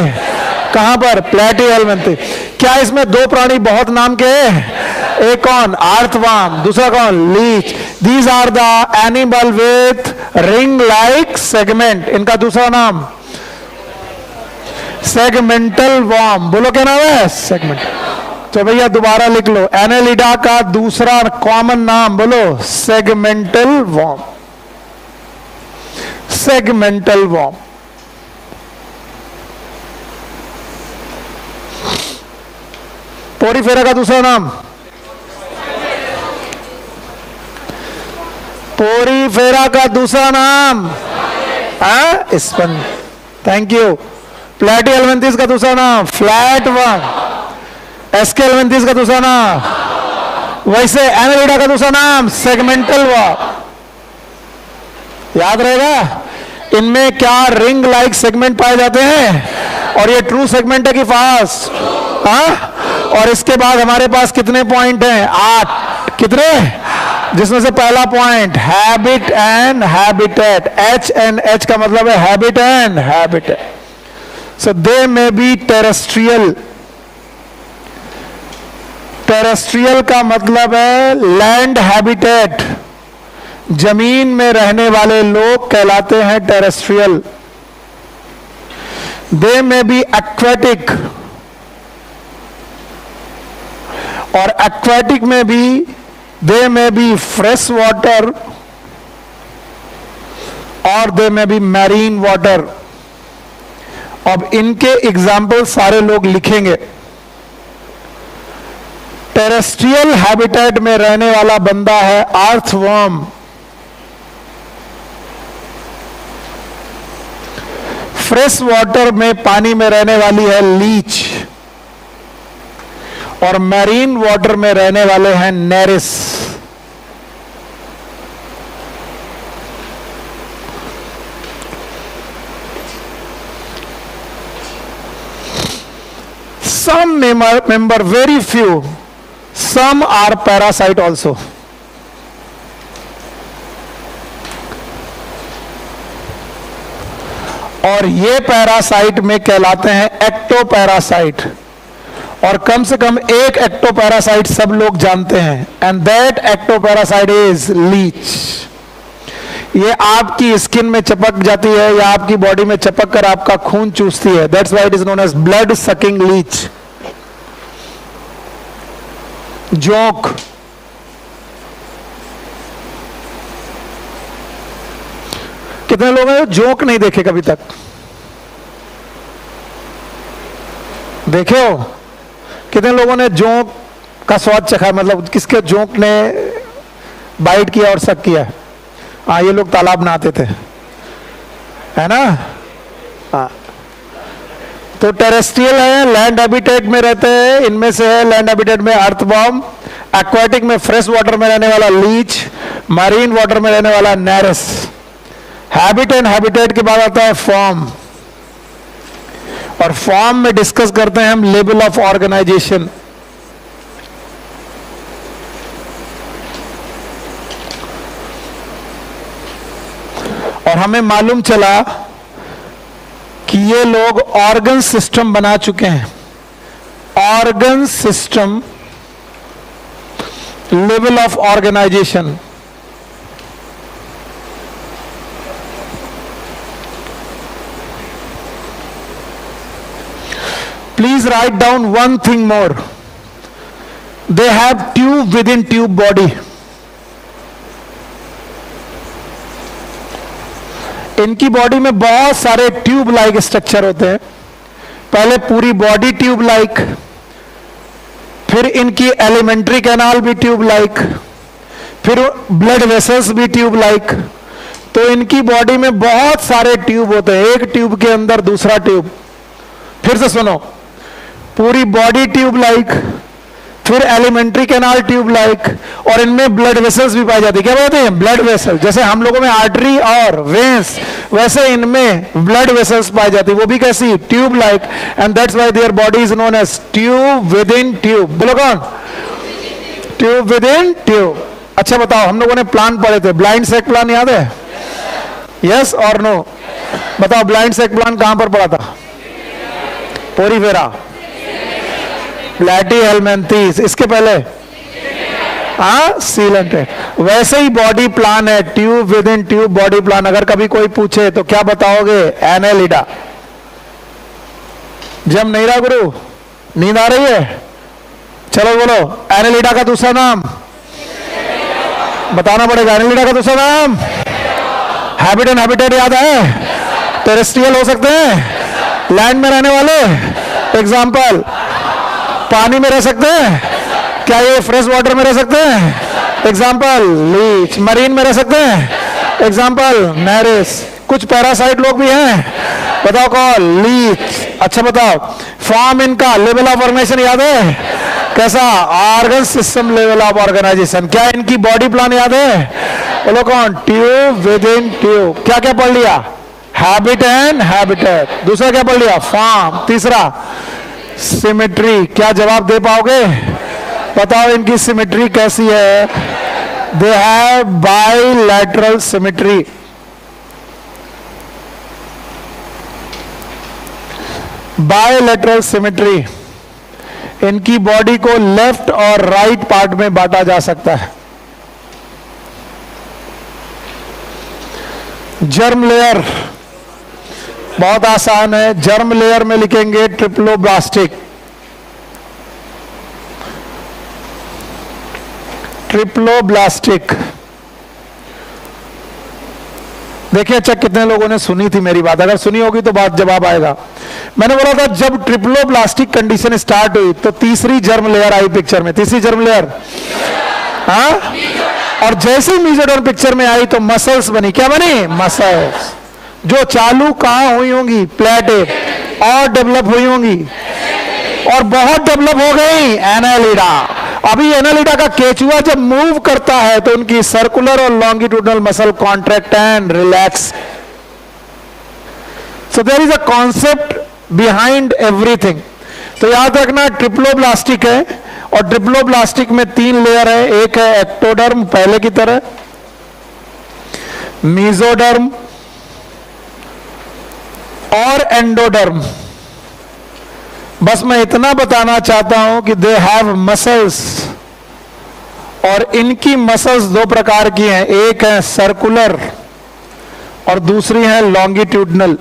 कहां पर? प्लेटिहेल्मिन्थस। क्या इसमें दो प्राणी बहुत नाम के हैं? एक कौन? अर्थवर्म, दूसरा कौन? Leech. These are the animal with ring like segment. इनका दूसरा नाम सेगमेंटल वर्म। बोलो क्या नाम है? सेगमेंट। तो भैया दोबारा लिख लो, एनेलिडा का दूसरा कॉमन नाम बोलो, segmental worm. Segmental worm. Porifera का दूसरा नाम? पोरीफेरा का दूसरा नाम? स्पंज। Thank you. प्लेटिहेल्मिन्थस का दूसरा नाम? Flat worm. एस्केल्मिन्थस का दूसरा नाम? वैसे एनेलिडा का दूसरा नाम? Segmental worm. याद रहेगा? इनमें क्या रिंग लाइक सेगमेंट पाए जाते हैं? और ये ट्रू सेगमेंट है कि फॉल्स? और इसके बाद हमारे पास कितने पॉइंट हैं? 8। कितने? जिसमें से पहला point habit and habitat. H and H का मतलब है habit and habitat. So they may be terrestrial. Terrestrial का मतलब है लैंड हैबिटेट, जमीन में रहने वाले लोग कहलाते हैं टेरेस्ट्रियल। दे में बी एक्वेटिक, और एक्वेटिक में भी दे में बी फ्रेश वाटर और दे में बी मैरीन वाटर। अब इनके एग्जाम्पल सारे लोग लिखेंगे। टेरेस्ट्रियल हैबिटेट में रहने वाला बंदा है अर्थवर्म। फ्रेश वाटर में पानी में रहने वाली है लीच, और मैरीन वाटर में रहने वाले हैं Nereis. Some member, very few, some are parasite also. और ये पैरासाइट में कहलाते हैं एक्टोपैरासाइट, और कम से कम एक एक्टोपैरासाइट सब लोग जानते हैं, and that ectoparasite is leech. ये आपकी स्किन में चिपक जाती है या आपकी बॉडी में चिपक कर आपका खून चूसती है। That's why it is known as blood sucking leech. जोंक, कितने लोग हैं जोंक नहीं देखे कभी तक? देखे हो? कितने लोगों ने जोंक का स्वाद चखा? मतलब किसके जोंक ने बाइट किया और सक किया? हाँ, ये लोग तालाब नहाते थे, है ना? हाँ, तो टेरेस्ट्रियल है, लैंड हैबिटेट में रहते हैं। इनमें से है लैंड हैबिटेट में अर्थवर्म, एक्वाटिक में फ्रेश वाटर में रहने वाला लीच, मरीन वाटर में रहने वाला नेरिस। हैबिट एंड हैबिटेट के बाद आता है फॉर्म, और फॉर्म में डिस्कस करते हैं हम लेवल ऑफ ऑर्गेनाइजेशन। हमें मालूम चला कि ये लोग ऑर्गन सिस्टम बना चुके हैं, organ system, level of organisation. Please write down one thing more. They have tube within tube body. इनकी बॉडी में बहुत सारे ट्यूब लाइक स्ट्रक्चर होते हैं। पहले पूरी बॉडी ट्यूब लाइक, फिर इनकी एलिमेंट्री कैनाल भी ट्यूब लाइक, फिर ब्लड वेसल्स भी ट्यूब लाइक। तो इनकी बॉडी में बहुत सारे ट्यूब होते हैं, एक ट्यूब के अंदर दूसरा ट्यूब। फिर से सुनो, पूरी बॉडी ट्यूब लाइक, फिर एलिमेंट्री कैनाल ट्यूब लाइक, और इनमें ब्लड वेसल्स भी पाई जाती है। क्या बोलते हैं? Blood vessel. जैसे हम लोगों में आर्टरी और वेंस, वैसे इनमें ब्लड वेसल्स पाई जाती है, वो भी कैसी? Tube like. And that's why their body is known as tube within tube. बोलो कौन? Tube within tube. अच्छा बताओ, हम लोगों ने प्लान पढ़े थे, ब्लाइंड सेक प्लान याद है? यस और नो? बताओ, ब्लाइंड सेक प्लान कहां पर पढ़ा था? पोरीफेरा, प्लैटीहेल्मिन्थेस, इसके पहले सीलेंटेड। वैसे ही बॉडी प्लान है, tube within tube body plan. अगर कभी कोई पूछे तो क्या बताओगे? एनेलिडा। जब नहीं रहा गुरु, नींद आ रही है? चलो बोलो, एनेलिडा का दूसरा नाम बताना पड़ेगा। एनेलिडा का दूसरा नाम? हैबिट एंड हैबिटेट याद है? टेरेस्ट्रियल हो सकते हैं, लैंड में रहने वाले। एग्जाम्पल, पानी में रह सकते हैं, क्या ये फ्रेश वाटर में रह सकते हैं? Example, Leach. मरीन में रह सकते हैं, एग्जाम्पल, मैरिस। कुछ पैरासाइट लोग भी हैं, बताओ कौन? लीच। अच्छा बताओ, फॉर्म इनका, लेवल ऑफ ऑर्गेनाइजेशन याद है? कैसा? Organ system level of organisation. क्या इनकी बॉडी प्लान याद है? बोलो कौन? Tube within tube. क्या क्या पढ़ लिया? Habit and habitat. दूसरा क्या पढ़ लिया? फॉर्म। तीसरा सिमेट्री। क्या जवाब दे पाओगे? बताओ इनकी सिमेट्री कैसी है? They have bilateral symmetry. Bilateral symmetry. इनकी बॉडी को लेफ्ट और राइट पार्ट में बांटा जा सकता है। जर्म लेयर बहुत आसान है। जर्म लेयर में लिखेंगे ट्रिप्लोब्लास्टिक। ट्रिप्लोब्लास्टिक। देखिए अच्छा, कितने लोगों ने सुनी थी मेरी बात? अगर सुनी होगी तो बात जवाब आएगा। मैंने बोला था जब ट्रिप्लोब्लास्टिक कंडीशन स्टार्ट हुई तो तीसरी जर्म लेयर आई पिक्चर में। तीसरी जर्म लेयर, हाँ। और जैसे ही मेसोडर्म पिक्चर में आई तो मसल्स बनी। क्या बनी? मसल्स। जो चालू कहां हुई होंगी? प्लेटें। और डेवलप हुई होंगी, और बहुत डेवलप हो गई एनालिडा। अभी एनालिडा का केचुआ जब मूव करता है तो उनकी सर्कुलर और longitudinal muscle contract and relax. So there is a concept behind everything. तो याद रखना, ट्रिप्लोब्लास्टिक है, और ट्रिप्लोब्लास्टिक में 3 लेयर है। एक है एक्टोडर्म, पहले की तरह, मेसोडर्म और एंडोडर्म। बस मैं इतना बताना चाहता हूं कि दे हैव मसल्स, और इनकी मसल्स 2 प्रकार की हैं। एक है सर्कुलर और दूसरी है लॉन्गिट्यूडनल।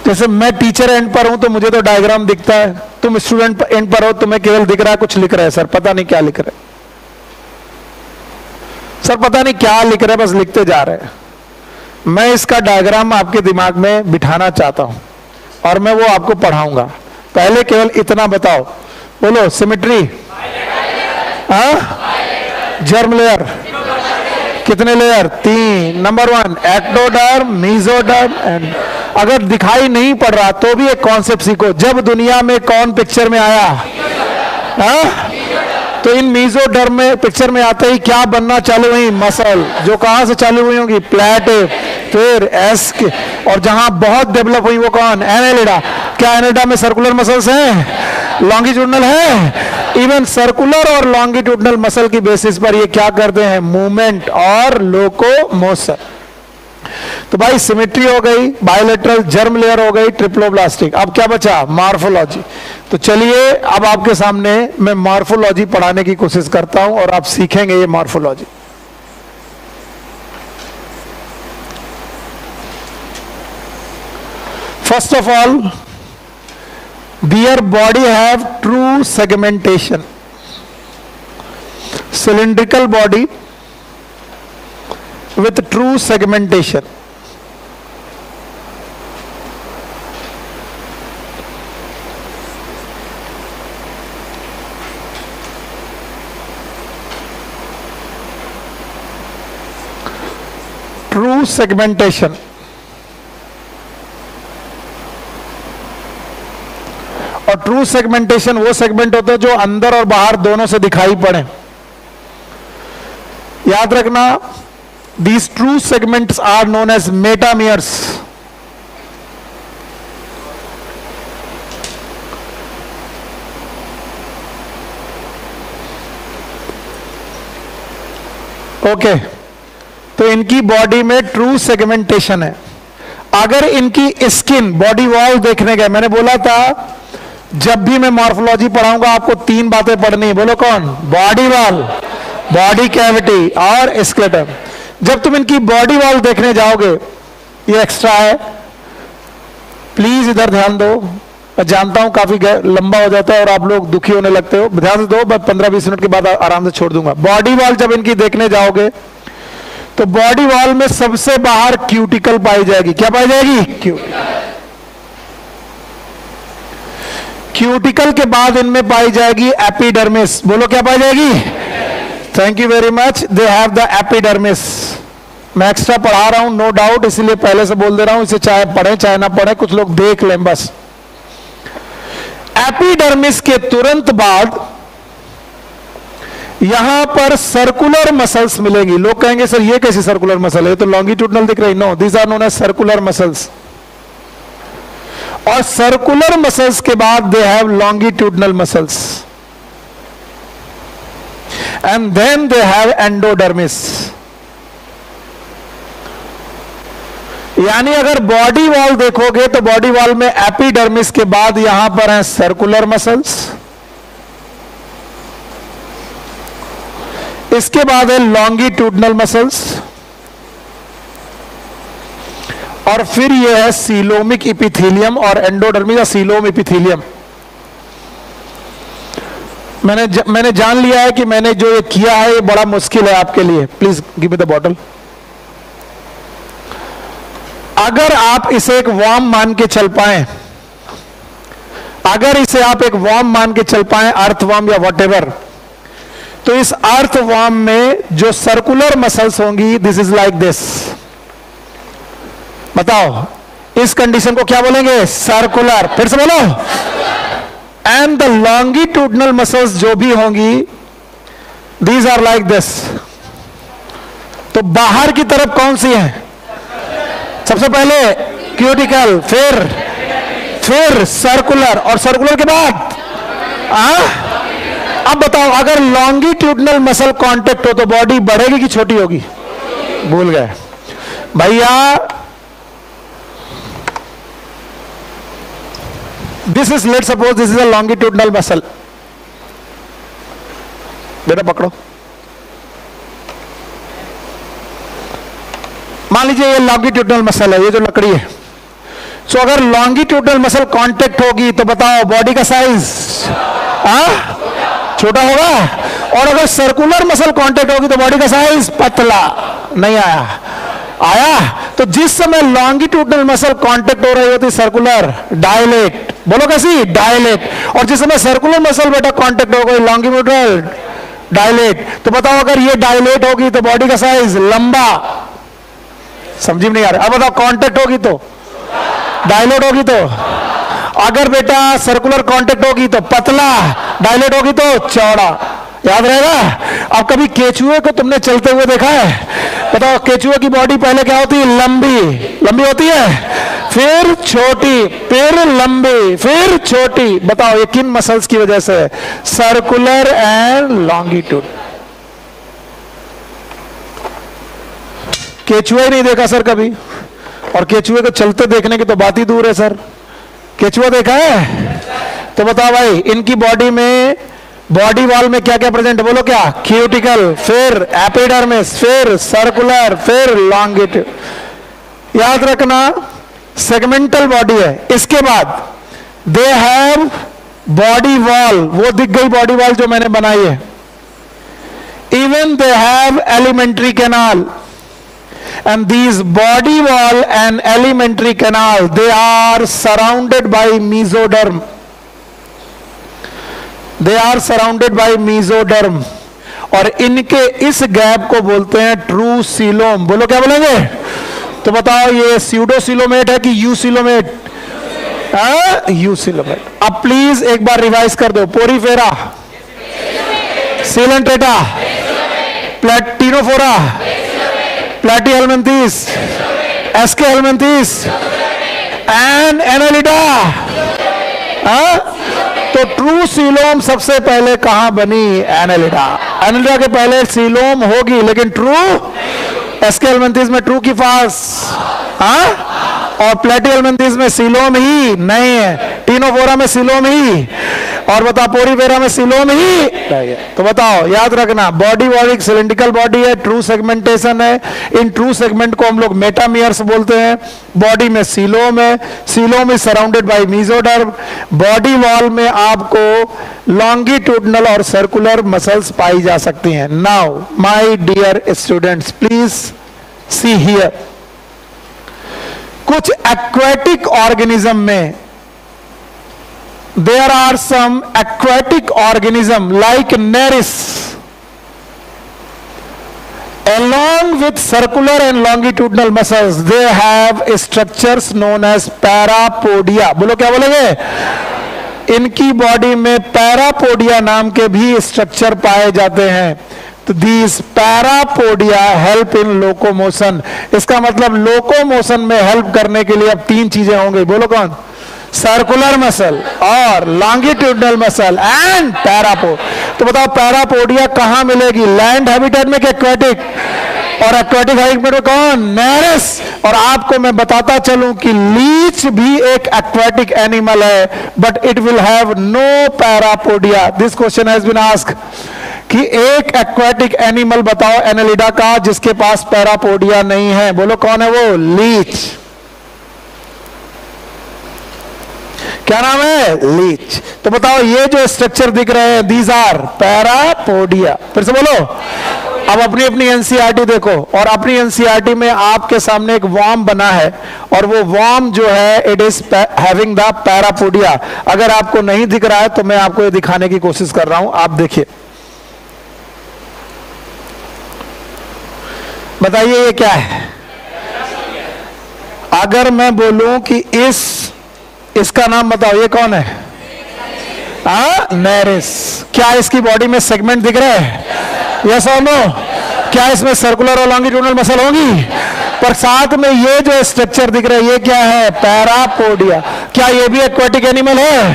जैसे मैं टीचर एंड पर हूं तो मुझे तो डायग्राम दिखता है, तुम स्टूडेंट एंड पर हो, तुम्हें केवल दिख रहा है कुछ लिख रहा है। सर पता नहीं क्या लिख रहे, सर पता नहीं क्या लिख रहे, बस लिखते जा रहे हैं। मैं इसका डायग्राम आपके दिमाग में बिठाना चाहता हूं और मैं वो आपको पढ़ाऊंगा। पहले केवल इतना बताओ, बोलो सिमेट्री। जर्म लेयर कितने layer? 3। Number 1 ectoderm, mesoderm and. अगर दिखाई नहीं पड़ रहा तो भी एक कॉन्सेप्ट सीखो। जब दुनिया में कौन पिक्चर में आया? तो इन मेसोडर्म में पिक्चर में आते ही क्या बनना चालू हुई? मसल। जो कहां से चालू हुई होंगी? प्लेटे, फिर एस के, और जहां बहुत डेवलप हुई वो कौन? एनालिडा। क्या एनालिडा में सर्कुलर मसल्स हैं? लॉन्गिट्यूडनल है? इवन सर्कुलर और लॉन्गिट्यूडनल मसल की बेसिस पर ये क्या करते हैं? मूवमेंट और लोकोमोशन। तो भाई सिमेट्री हो गई, बायोलेटरल, जर्म लेयर हो गई, ट्रिप्लोब्लास्टिक। अब क्या बचा? मॉर्फोलॉजी। तो चलिए अब आपके सामने मैं मॉर्फोलॉजी पढ़ाने की कोशिश करता हूं और आप सीखेंगे ये morphology. First of all, their body have true segmentation. Cylindrical body with true segmentation. True segmentation. और ट्रू सेगमेंटेशन वो सेगमेंट होते हैं जो अंदर और बाहर दोनों से दिखाई पड़े। याद रखना, these true segments are known as metameres. Okay, तो इनकी बॉडी में ट्रू सेगमेंटेशन है। अगर इनकी स्किन, बॉडी वॉल देखने गए, मैंने बोला था जब भी मैं मॉर्फोलॉजी पढ़ाऊंगा आपको 3 बातें पढ़नी है। बोलो कौन? बॉडी वॉल, बॉडी कैविटी और स्केलेटन। जब तुम इनकी बॉडी वॉल देखने जाओगे, ये एक्स्ट्रा है, प्लीज इधर ध्यान दो। मैं जानता हूं काफी लंबा हो जाता है और आप लोग दुखी होने लगते हो, ध्यान से दो, मैं 15-20 मिनट के बाद आराम से छोड़ दूंगा। बॉडी वॉल जब इनकी देखने जाओगे तो बॉडी वॉल में सबसे बाहर क्यूटिकल पाई जाएगी। क्या पाई जाएगी? क्यूटिकल के बाद इनमें पाई जाएगी एपिडर्मिस। बोलो क्या पाई जाएगी? Thank you very much. They have the epidermis. मैं एक्स्ट्रा पढ़ा रहा हूं, नो डाउट, इसीलिए पहले से बोल दे रहा हूं, इसे चाहे पढ़े चाहे ना पढ़े, कुछ लोग देख लें बस। एपिडर्मिस के तुरंत बाद यहां पर सर्कुलर मसल्स मिलेंगी। लोग कहेंगे सर ये कैसी सर्कुलर मसल है, ये तो लॉन्गिट्यूडनल दिख रही। No, these are known as circular muscles. और सर्कुलर मसल्स के बाद they have longitudinal muscles and then they have endodermis. यानी अगर बॉडी वॉल देखोगे तो बॉडी वॉल में एपिडर्मिस के बाद यहां पर है सर्कुलर मसल्स, इसके बाद है लॉन्गिट्यूडनल मसल्स, और फिर यह है सीलोमिक इपिथेलियम और एंडोडर्मिस या सीलोम इपिथेलियम। मैंने जान लिया है कि मैंने जो ये किया है ये बड़ा मुश्किल है आपके लिए। Please give me the bottle. अगर आप इसे एक वॉर्म मान के चल पाए, अगर इसे आप एक वॉर्म मान के चल पाए, अर्थ वॉर्म या वॉटेवर, तो इस अर्थ वॉर्म में जो सर्कुलर मसल्स होंगी, दिस इज लाइक दिस। बताओ इस कंडीशन को क्या बोलेंगे? सर्कुलर। फिर से बोलो। एंड द लॉन्गिट्यूडनल मसल्स जो भी होंगी, दीज आर लाइक दिस। तो बाहर की तरफ कौन सी है? सबसे पहले क्यूटिकल, फिर सर्कुलर, और सर्कुलर के बाद अब बताओ, अगर लॉन्गिट्यूडनल मसल कांटेक्ट हो तो बॉडी बढ़ेगी कि छोटी होगी? भूल गए भैया। This is, let suppose this is a longitudinal muscle. बेटा पकड़ो, मान लीजिए ये लॉन्गिट्यूडनल मसल है, ये जो लकड़ी है। सो अगर लॉन्गिट्यूडनल मसल कांटेक्ट होगी तो बताओ बॉडी का साइज छोटा होगा, और अगर सर्कुलर मसल कांटेक्ट होगी तो बॉडी का साइज पतला। नहीं आया? तो जिस समय लॉन्गिट्यूडनल मसल कांटेक्ट हो रही होती सर्कुलर, डायलेट। बोलो कैसी? डायलेट। और जिस समय सर्कुलर मसल बेटा कांटेक्ट हो गई लॉन्गिट्यूडनल, डायलेट। तो बताओ अगर ये डायलेट होगी तो बॉडी का साइज लंबा। समझी नहीं आ रहा? अब बताओ कांटेक्ट होगी तो, डायलेट होगी तो, अगर बेटा सर्कुलर कांटेक्ट होगी तो पतला, डायलेट होगी तो चौड़ा। याद रहेगा? अब कभी केचुए को तुमने चलते हुए देखा है? बताओ केचुए की बॉडी पहले क्या होती है? लंबी होती है, फिर छोटी, फिर लंबी, फिर छोटी। बताओ ये किन मसल्स की वजह से? Circular and longitude. केचुआ ही नहीं देखा सर कभी? और केचुए को चलते देखने की तो बात ही दूर है सर। केचुआ देखा है? तो बताओ भाई, इनकी बॉडी में, बॉडी वॉल में क्या क्या प्रेजेंट है? बोलो क्या? क्यूटिकल, फिर एपिडर्मिस, फिर सर्कुलर, फिर लॉन्गिट्यूड। याद रखना सेगमेंटल बॉडी है। इसके बाद दे हैव बॉडी वॉल, वो दिख गई बॉडी वॉल जो मैंने बनाई है। Even they have alimentary canal, and these body wall and alimentary canal, they are surrounded by mesoderm. They are surrounded by mesoderm. और इनके इस गैप को बोलते हैं ट्रू सीलोम। बोलो क्या बोलेंगे? तो बताओ ये स्यूडोसिलोमेट है कि यूसिलोमेट? यूसिलोमेट। अब प्लीज एक बार रिवाइज कर दो। Porifera, coelenterata, ctenophora, platyhelminthes, aschelminthes and annelida. तो ट्रू सीलोम सबसे पहले कहां बनी? एनालिडा। एनालिडा के पहले सीलोम होगी, लेकिन ट्रू एस्के हेल्मिन्थीस में ट्रू की पास, और प्लैटीहेल्मिन्थीस में सीलोम ही नहीं है, टीनोफोरा में सीलोम ही, और बताओ पोरीफेरा में सीलोम ही। तो बताओ, याद रखना बॉडी बॉडी सिलेंड्रिकल बॉडी है, ट्रू सेगमेंटेशन है। इन ट्रू सेगमेंट को हम लोग मेटामियर्स बोलते हैं। बॉडी में सीलोम है, coelom is surrounded by mesoderm. Body wall में आपको लॉन्गिट्यूडनल और सर्कुलर मसल्स पाई जा सकती हैं। Now my dear students, please see here, कुछ एक्वेटिक ऑर्गेनिज्म में there are some aquatic organism like Nereis, along with circular and longitudinal muscles they have structures known as parapodia. बोलो क्या बोलेंगे? इनकी बॉडी में पैरापोडिया नाम के भी स्ट्रक्चर पाए जाते हैं। तो these parapodia help in locomotion. इसका मतलब लोकोमोशन में हेल्प करने के लिए अब तीन चीजें होंगी। बोलो कौन? सर्कुलर मसल और लॉन्गिट्यूडनल मसल एंड पैरापोड। तो बताओ पैरापोडिया कहां मिलेगी? लैंड हैबिटेट में कि एक्वेटिक? और एक्वेटिक हैबिटेट में कौन? नेरेस। और आपको मैं बताता चलूं कि लीच भी एक एक्वेटिक एनिमल है, but it will have no parapodia. This question has been asked कि एक एक्वेटिक एनिमल बताओ एनालिडा का जिसके पास पैरापोडिया नहीं है। बोलो कौन है वो? लीच। क्या नाम है? लीच। तो बताओ ये जो स्ट्रक्चर दिख रहे हैं, दीज आर पैरापोडिया। फिर से बोलो। अब अपनी अपनी एनसीईआरटी देखो, और अपनी एनसीईआरटी में आपके सामने एक वॉर्म बना है, और वो वॉर्म जो है it is having the parapodia. अगर आपको नहीं दिख रहा है तो मैं आपको ये दिखाने की कोशिश कर रहा हूं। आप देखिए, बताइए ये क्या है? अगर मैं बोलूं कि इसका नाम बताओ, ये कौन है? नेरेस। क्या इसकी बॉडी में सेगमेंट दिख रहे हैं? यस और नो? क्या इसमें सर्कुलर और लॉन्गिट्यूडनल मसल होंगी? पर साथ में ये जो स्ट्रक्चर दिख रहा है ये क्या है? पैरापोडिया। क्या ये भी एक्वेटिक एनिमल है?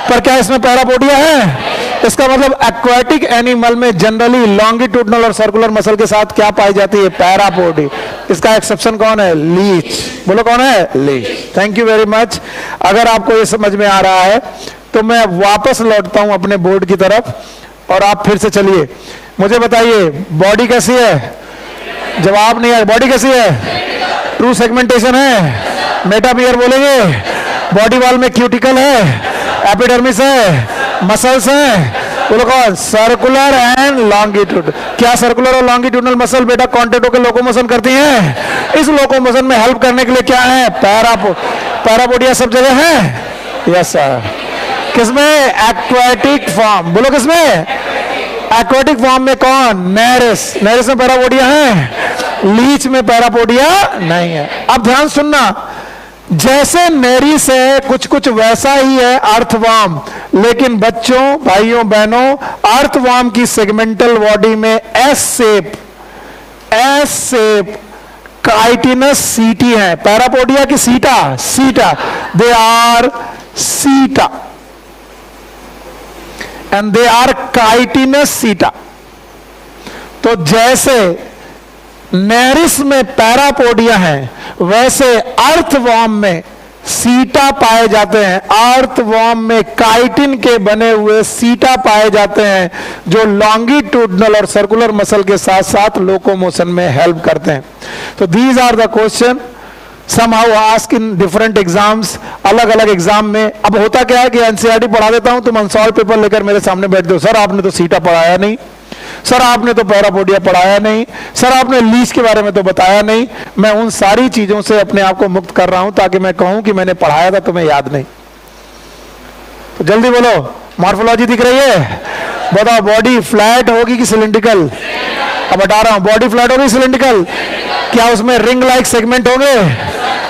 पर क्या इसमें पैरापोडिया है? इसका मतलब एक्वेटिक एनिमल में जनरली लॉन्गिट्यूडनल और सर्कुलर मसल के साथ क्या पाई जाती है? पैरापोडी। इसका एक्सेप्शन कौन है? लीच। बोलो कौन है? Leech. Thank you very much. अगर आपको ये समझ में आ रहा है तो मैं वापस लौटता हूं अपने बोर्ड की तरफ, और आप फिर से चलिए। मुझे बताइए बॉडी कैसी है? जवाब नहीं है। बॉडी कैसी है? ट्रू सेगमेंटेशन है, मेटामियर बोलेंगे, बॉडी वॉल में क्यूटिकल है, एपिडर्मिस है, मसल्स हैं। बोलो कौन? Circular and longitude. क्या सर्कुलर और लॉन्गिट्यूडनल मसल बेटा कांटेक्ट होकर लोकोमोशन करती हैं? इस लोकोमोशन में हेल्प करने के लिए क्या है? पैरापोडिया सब जगह है। Yes sir. किसमें? Aquatic form. बोलो किसमें? एक्वेटिक फॉर्म में कौन? नेरेस। नेरेस में पैरापोडिया है, लीच में पैरापोडिया नहीं है। अब ध्यान सुनना, जैसे नेरिस है कुछ कुछ वैसा ही है अर्थवर्म, लेकिन बच्चों, भाइयों बहनों, अर्थवर्म की सेगमेंटल बॉडी में एस शेप काइटिनस सीटी है। पैरापोडिया की सीटा, दे आर सीटा एंड दे आर काइटिनस सीटा। तो जैसे नेरिस में पैरापोडिया हैं, वैसे अर्थवॉर्म में सीटा पाए जाते हैं। अर्थवॉर्म में काइटिन के बने हुए सीटा पाए जाते हैं, जो लॉन्गिट्यूडनल और सर्कुलर मसल के साथ साथ लोकोमोशन में हेल्प करते हैं। तो these are the question somehow ask in different exams, अलग अलग एग्जाम में। अब होता क्या है कि एनसीईआरटी पढ़ा देता हूं, तुम अनसॉल्व पेपर लेकर मेरे सामने बैठते हो, सर आपने तो सीटा पढ़ाया नहीं, सर आपने तो पैरापोडिया पढ़ाया नहीं, सर आपने लीच के बारे में तो बताया नहीं। मैं उन सारी चीजों से अपने आप को मुक्त कर रहा हूं ताकि मैं कहूं कि मैंने पढ़ाया था, तुम्हें याद नहीं। तो जल्दी बोलो, मॉर्फोलॉजी दिख रही है? बताओ, बॉडी फ्लैट होगी कि सिलिंड्रिकल? अब बता रहा हूं, बॉडी फ्लैट होगी सिलिंड्रिकल? क्या उसमें रिंग लाइक सेगमेंट होंगे?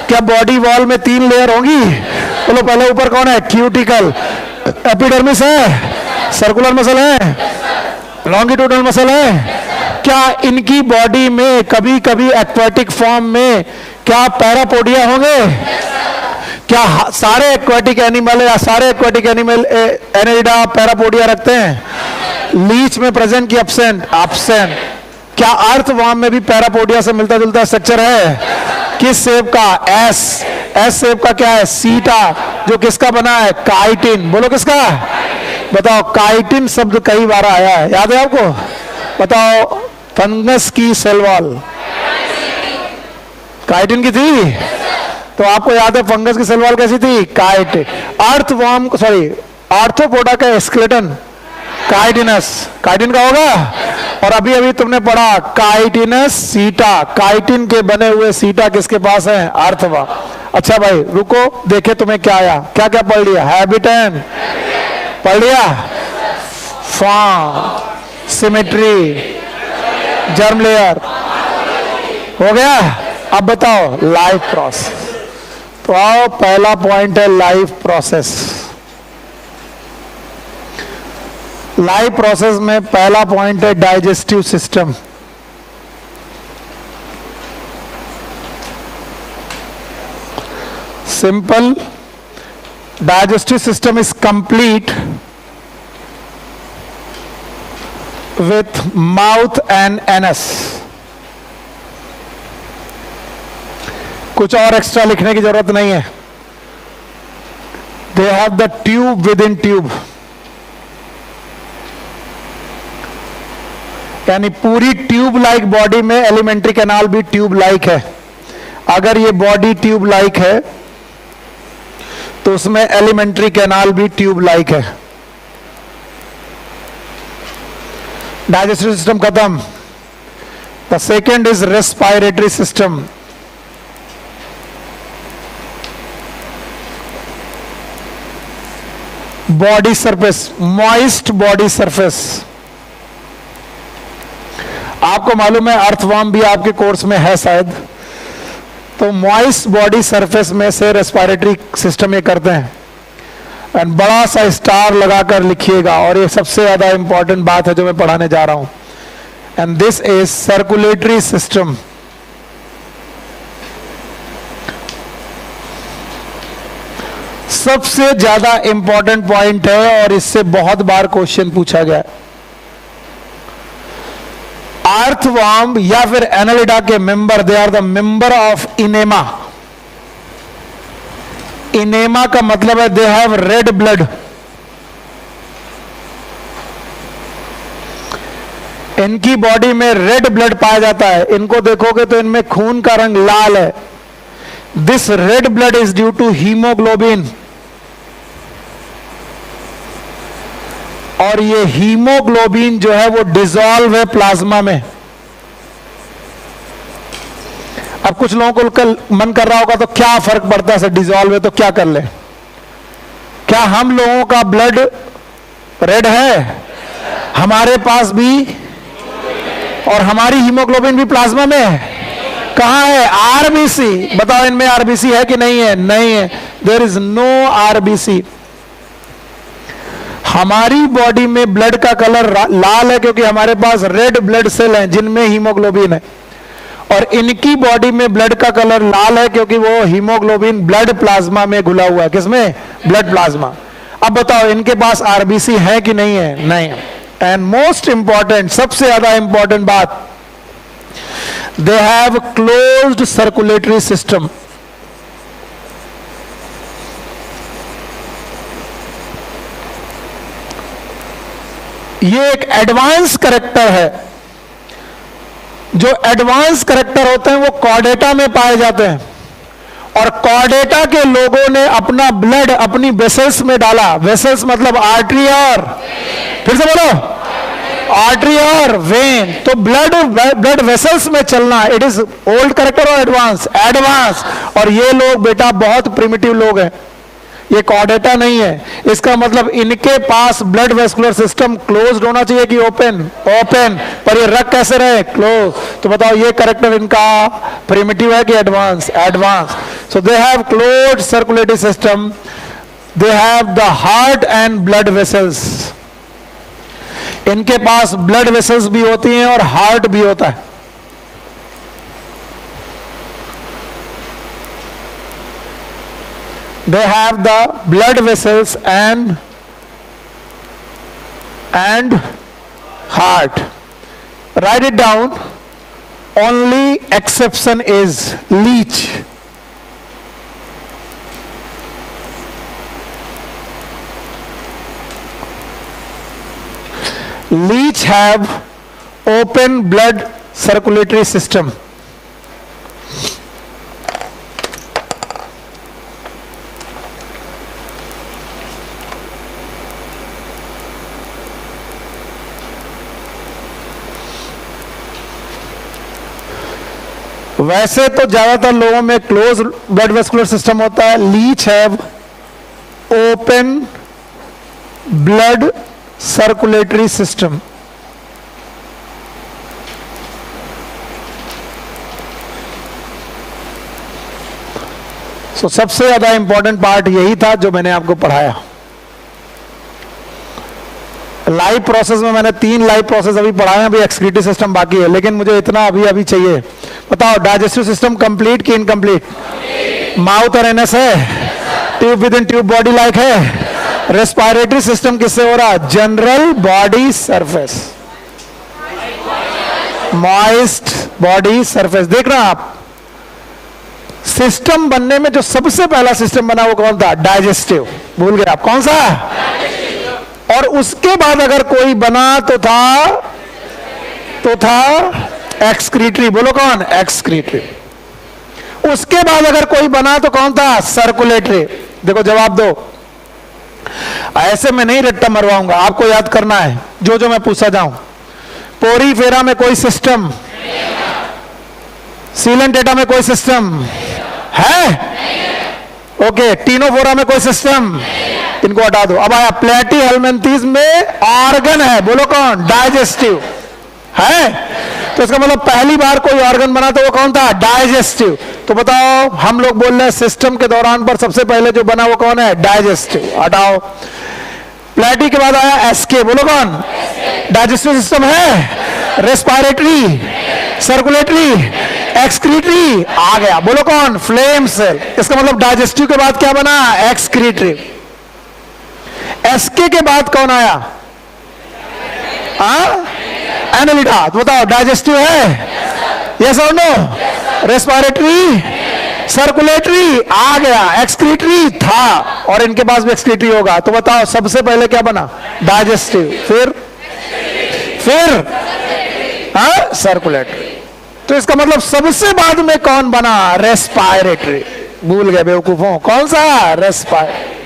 क्या बॉडी वॉल में 3 लेयर होंगी? बोलो, पहले ऊपर कौन है? क्यूटिकल। एपिडर्मिस है, सर्कुलर मसल है, लॉन्गिट्यूडनल मसल है। क्या इनकी बॉडी में कभी कभी एक्वाटिक फॉर्म में क्या पैरापोडिया होंगे? क्या सारे एक्वाटिक एनिमल या सारे एक्वाटिक एनिमल एनेलिडा पैरापोडिया रखते हैं? लीच में प्रेजेंट की एब्सेंट? एब्सेंट। क्या अर्थवॉर्म में भी पैरापोडिया से मिलता जुलता स्ट्रक्चर है? किस शेप का? एस। एस शेप का क्या है? सीटा, जो किसका बना है? काइटिन। बोलो किसका? बताओ, काइटिन शब्द कई बार आया है, याद है आपको? बताओ, फंगस की सेल वॉल काइटिन की थी, तो आपको याद है फंगस की सेल वॉल कैसी थी? काइटिन। अर्थवॉर्म, सॉरी, आर्थ्रोपोडा का स्केलेटन काइटिनस, काइटिन का होगा। और अभी अभी तुमने पढ़ा काइटिनस सीटा, काइटिन के बने हुए सीटा किसके पास है? अर्थवा। अच्छा भाई रुको, देखे तुम्हें क्या आया, क्या क्या पढ़ लिया? हैबिटेट पढ़ लिया, फॉर्म, सिमेट्री, जर्म लेयर, हो गया। अब बताओ लाइफ प्रोसेस। तो आओ, पहला पॉइंट है लाइफ प्रोसेस। लाइफ प्रोसेस में पहला पॉइंट है digestive system. Simple, digestive system is complete with mouth and anus. कुछ और एक्स्ट्रा लिखने की जरूरत नहीं है। They have the tube within tube, यानी पूरी ट्यूब लाइक बॉडी में एलिमेंट्री कैनाल भी ट्यूब लाइक है। अगर ये बॉडी ट्यूब लाइक है तो उसमें एलिमेंट्री कैनाल भी ट्यूब लाइक है। डाइजेस्टिव सिस्टम खत्म। The second is respiratory system. Body surface, moist body surface. आपको मालूम है अर्थवॉर्म भी आपके कोर्स में है शायद, तो मॉइस्ट बॉडी सरफेस में से रेस्पिरेटरी सिस्टम ये करते हैं। एंड बड़ा सा स्टार लगाकर लिखिएगा, और ये सबसे ज्यादा इंपॉर्टेंट बात है जो मैं पढ़ाने जा रहा हूं। And this is circulatory system. सबसे ज्यादा इंपॉर्टेंट पॉइंट है और इससे बहुत बार क्वेश्चन पूछा गया है। अर्थवॉर्म या फिर एनालिडा के member, they are the member of इनेमा। इनेमा का मतलब है दे हैव रेड ब्लड। इनकी बॉडी में रेड ब्लड पाया जाता है। इनको देखोगे तो इनमें खून का रंग लाल है। This red blood is due to haemoglobin. और ये हीमोग्लोबिन जो है वो डिसॉल्व है प्लाज्मा में। अब कुछ लोगों को कल मन कर रहा होगा तो क्या फर्क पड़ता है, सर डिसॉल्व है तो क्या कर ले? क्या हम लोगों का ब्लड रेड है? हमारे पास भी, और हमारी हीमोग्लोबिन भी प्लाज्मा में है। कहां है? आरबीसी। बताओ इनमें आरबीसी है कि नहीं है? नहीं है। There is no RBC. हमारी बॉडी में ब्लड का कलर लाल है क्योंकि हमारे पास रेड ब्लड सेल हैं जिनमें हीमोग्लोबिन है। और इनकी बॉडी में ब्लड का कलर लाल है क्योंकि वो हीमोग्लोबिन ब्लड प्लाज्मा में घुला हुआ है। किसमें? Blood plasma. अब बताओ इनके पास आरबीसी है कि नहीं है? नहीं है। एंड मोस्ट इंपॉर्टेंट, सबसे ज्यादा इंपॉर्टेंट बात, they have closed circulatory system. ये एक एडवांस कैरेक्टर है। जो एडवांस कैरेक्टर होते हैं वो कॉर्डेटा में पाए जाते हैं, और कॉर्डेटा के लोगों ने अपना ब्लड अपनी वेसल्स में डाला। वेसल्स मतलब आर्टरी और, फिर से बोलो, आर्टरी और वेन। तो ब्लड वेसल्स में चलना, इट इज ओल्ड कैरेक्टर और एडवांस? एडवांस। और ये लोग बेटा बहुत प्रिमिटिव लोग हैं, ये कॉर्डेटा नहीं है। इसका मतलब इनके पास ब्लड वेस्कुलर सिस्टम क्लोज्ड होना चाहिए कि ओपन? ओपन। पर ये रख कैसे रहे? क्लोज। तो बताओ ये कैरेक्टर इनका प्रिमिटिव है कि advance? Advance. So they have closed circulatory system, they have the heart and blood vessels. इनके पास ब्लड वेसल्स भी होती हैं और हार्ट भी होता है। They have the blood vessels and heart. Write it down. Only exception is leech. Leech have open blood circulatory system. वैसे तो ज्यादातर लोगों में क्लोज ब्लड वेस्कुलर सिस्टम होता है। Leech have open blood circulatory system. So सबसे ज्यादा important part यही था जो मैंने आपको पढ़ाया। लाइव प्रोसेस में मैंने 3 लाइव प्रोसेस अभी पढ़ाए हैं, अभी एक्सक्रीटरी सिस्टम बाकी है, लेकिन मुझे इतना अभी चाहिए। बताओ डाइजेस्टिव सिस्टम कंप्लीट कि इनकम्प्लीट? माउथ और एनएस है, tube within tube body like है। रेस्पिरेटरी सिस्टम किससे हो रहा? General body surface, moist body surface. देख रहे हैं आप, सिस्टम बनने में जो सबसे पहला सिस्टम बना वो कौन था? डाइजेस्टिव। भूल गए आप? कौन सा? और उसके बाद अगर कोई बना तो था एक्सक्रीटरी। बोलो कौन? एक्सक्रीटरी। उसके बाद अगर कोई बना तो कौन था? सर्कुलेटरी। देखो जवाब दो, ऐसे में नहीं रट्टा मरवाऊंगा, आपको याद करना है जो मैं पूछा जाऊं। पोरीफेरा में कोई सिस्टम? सीलेंटेटा में कोई सिस्टम है? ओके। टीनोफोरा में कोई सिस्टम? इनको हटा दो। अब आया प्लेटीहेल्मिन्थेस में ऑर्गन है। बोलो कौन? डाइजेस्टिव है। तो इसका मतलब पहली बार कोई ऑर्गन बना तो वो कौन था? डाइजेस्टिव। तो बताओ, हम लोग बोल रहे हैं सिस्टम के दौरान पर सबसे पहले जो बना वो कौन है? डाइजेस्टिव। हटाओ। प्लेटी के बाद आया एसके। बोलो कौन? डाइजेस्टिव सिस्टम है। रेस्पिरेटरी, सर्कुलेटरी, एक्सक्रीटरी आ गया। बोलो कौन? Flame cell. इसका मतलब डाइजेस्टिव के बाद क्या बना? एक्सक्रीटरी। एसके के बाद कौन आया? एनालिडा। तो बताओ डाइजेस्टिव है? यस और नो? रेस्पिरेटरी, सर्कुलेटरी आ गया, एक्सक्रीटरी था, और इनके पास भी एक्सक्रीटरी होगा। तो बताओ सबसे पहले क्या बना? डाइजेस्टिव। फिर सर्कुलेटरी। तो इसका मतलब सबसे बाद में कौन बना? रेस्पिरेटरी। भूल गए बेवकूफों? कौन सा? रेस्पिरेटरी।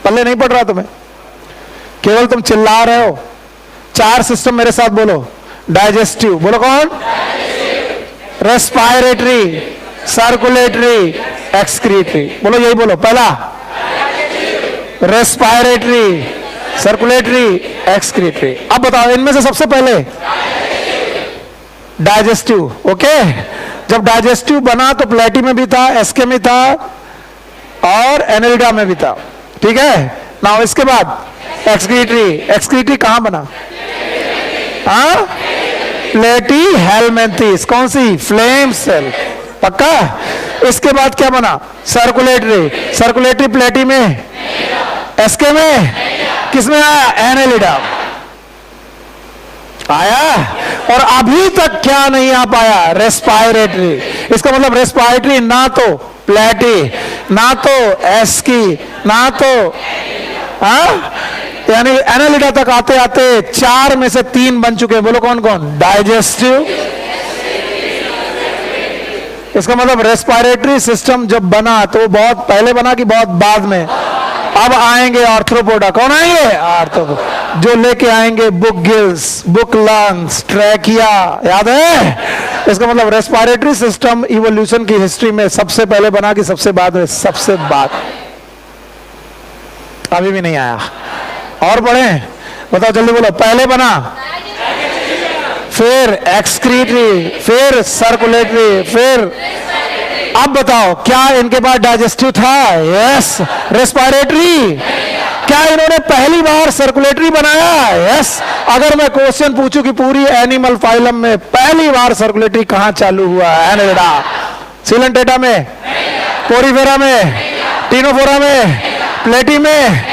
पल्ले नहीं पड़ रहा तुम्हें, केवल तुम चिल्ला रहे हो। 4 सिस्टम मेरे साथ बोलो। डाइजेस्टिव। बोलो कौन? Respiratory, circulatory, excretory. बोलो यही बोलो। पहला रेस्पिरेटरी, सर्कुलेटरी, एक्सक्रीटरी। अब बताओ इनमें से सबसे पहले डाइजेस्टिव। ओके। जब डाइजेस्टिव बना तो प्लेटी में भी था, एसके में था, और एनेलिडा में भी था। ठीक है ना? इसके बाद एक्सक्रीटरी। एक्सक्रीटरी कहां बना? प्लेटीहेल्मिन्थेस। कौन सी? Flame cell. पक्का? इसके बाद क्या बना? सर्कुलेटरी। सर्कुलेटरी प्लेटी में, एसके में, किसमें आया? एनेलिडा। आया। और अभी तक क्या नहीं आ पाया? रेस्पायरेटरी। इसका मतलब रेस्पायरेटरी ना तो प्लेटी, ना तो एस्की, ना तो यानी एनालिटा तक आते आते 4 में से 3 बन चुके हैं। बोलो कौन कौन? डाइजेस्टिव। इसका मतलब रेस्पायरेटरी सिस्टम जब बना तो बहुत पहले बना कि बहुत बाद में? अब आएंगे आर्थ्रोपोडा। कौन आएंगे? आर्थ्रोपोडा, जो लेके आएंगे book gills, book lungs, trachea. याद है? इसका मतलब रेस्पायरेटरी सिस्टम इवोल्यूशन की हिस्ट्री में सबसे पहले बना कि सबसे बाद में? सबसे बाद। अभी भी नहीं आया। और पढ़े, बताओ जल्दी बोलो। पहले बना, फिर एक्सक्रीटरी, फिर सर्कुलेटरी, फिर अब बताओ क्या इनके पास डाइजेस्टिव था? यस। रेस्पायरेटरी? क्या इन्होंने पहली बार सर्कुलेटरी बनाया? यस। अगर मैं क्वेश्चन पूछूं कि पूरी एनिमल फाइलम में पहली बार सर्कुलेटरी कहां चालू हुआ? एनेलिडा। सिलेंटेटा में, पोरीफेरा में, टिनोफोरा में, प्लेटी में,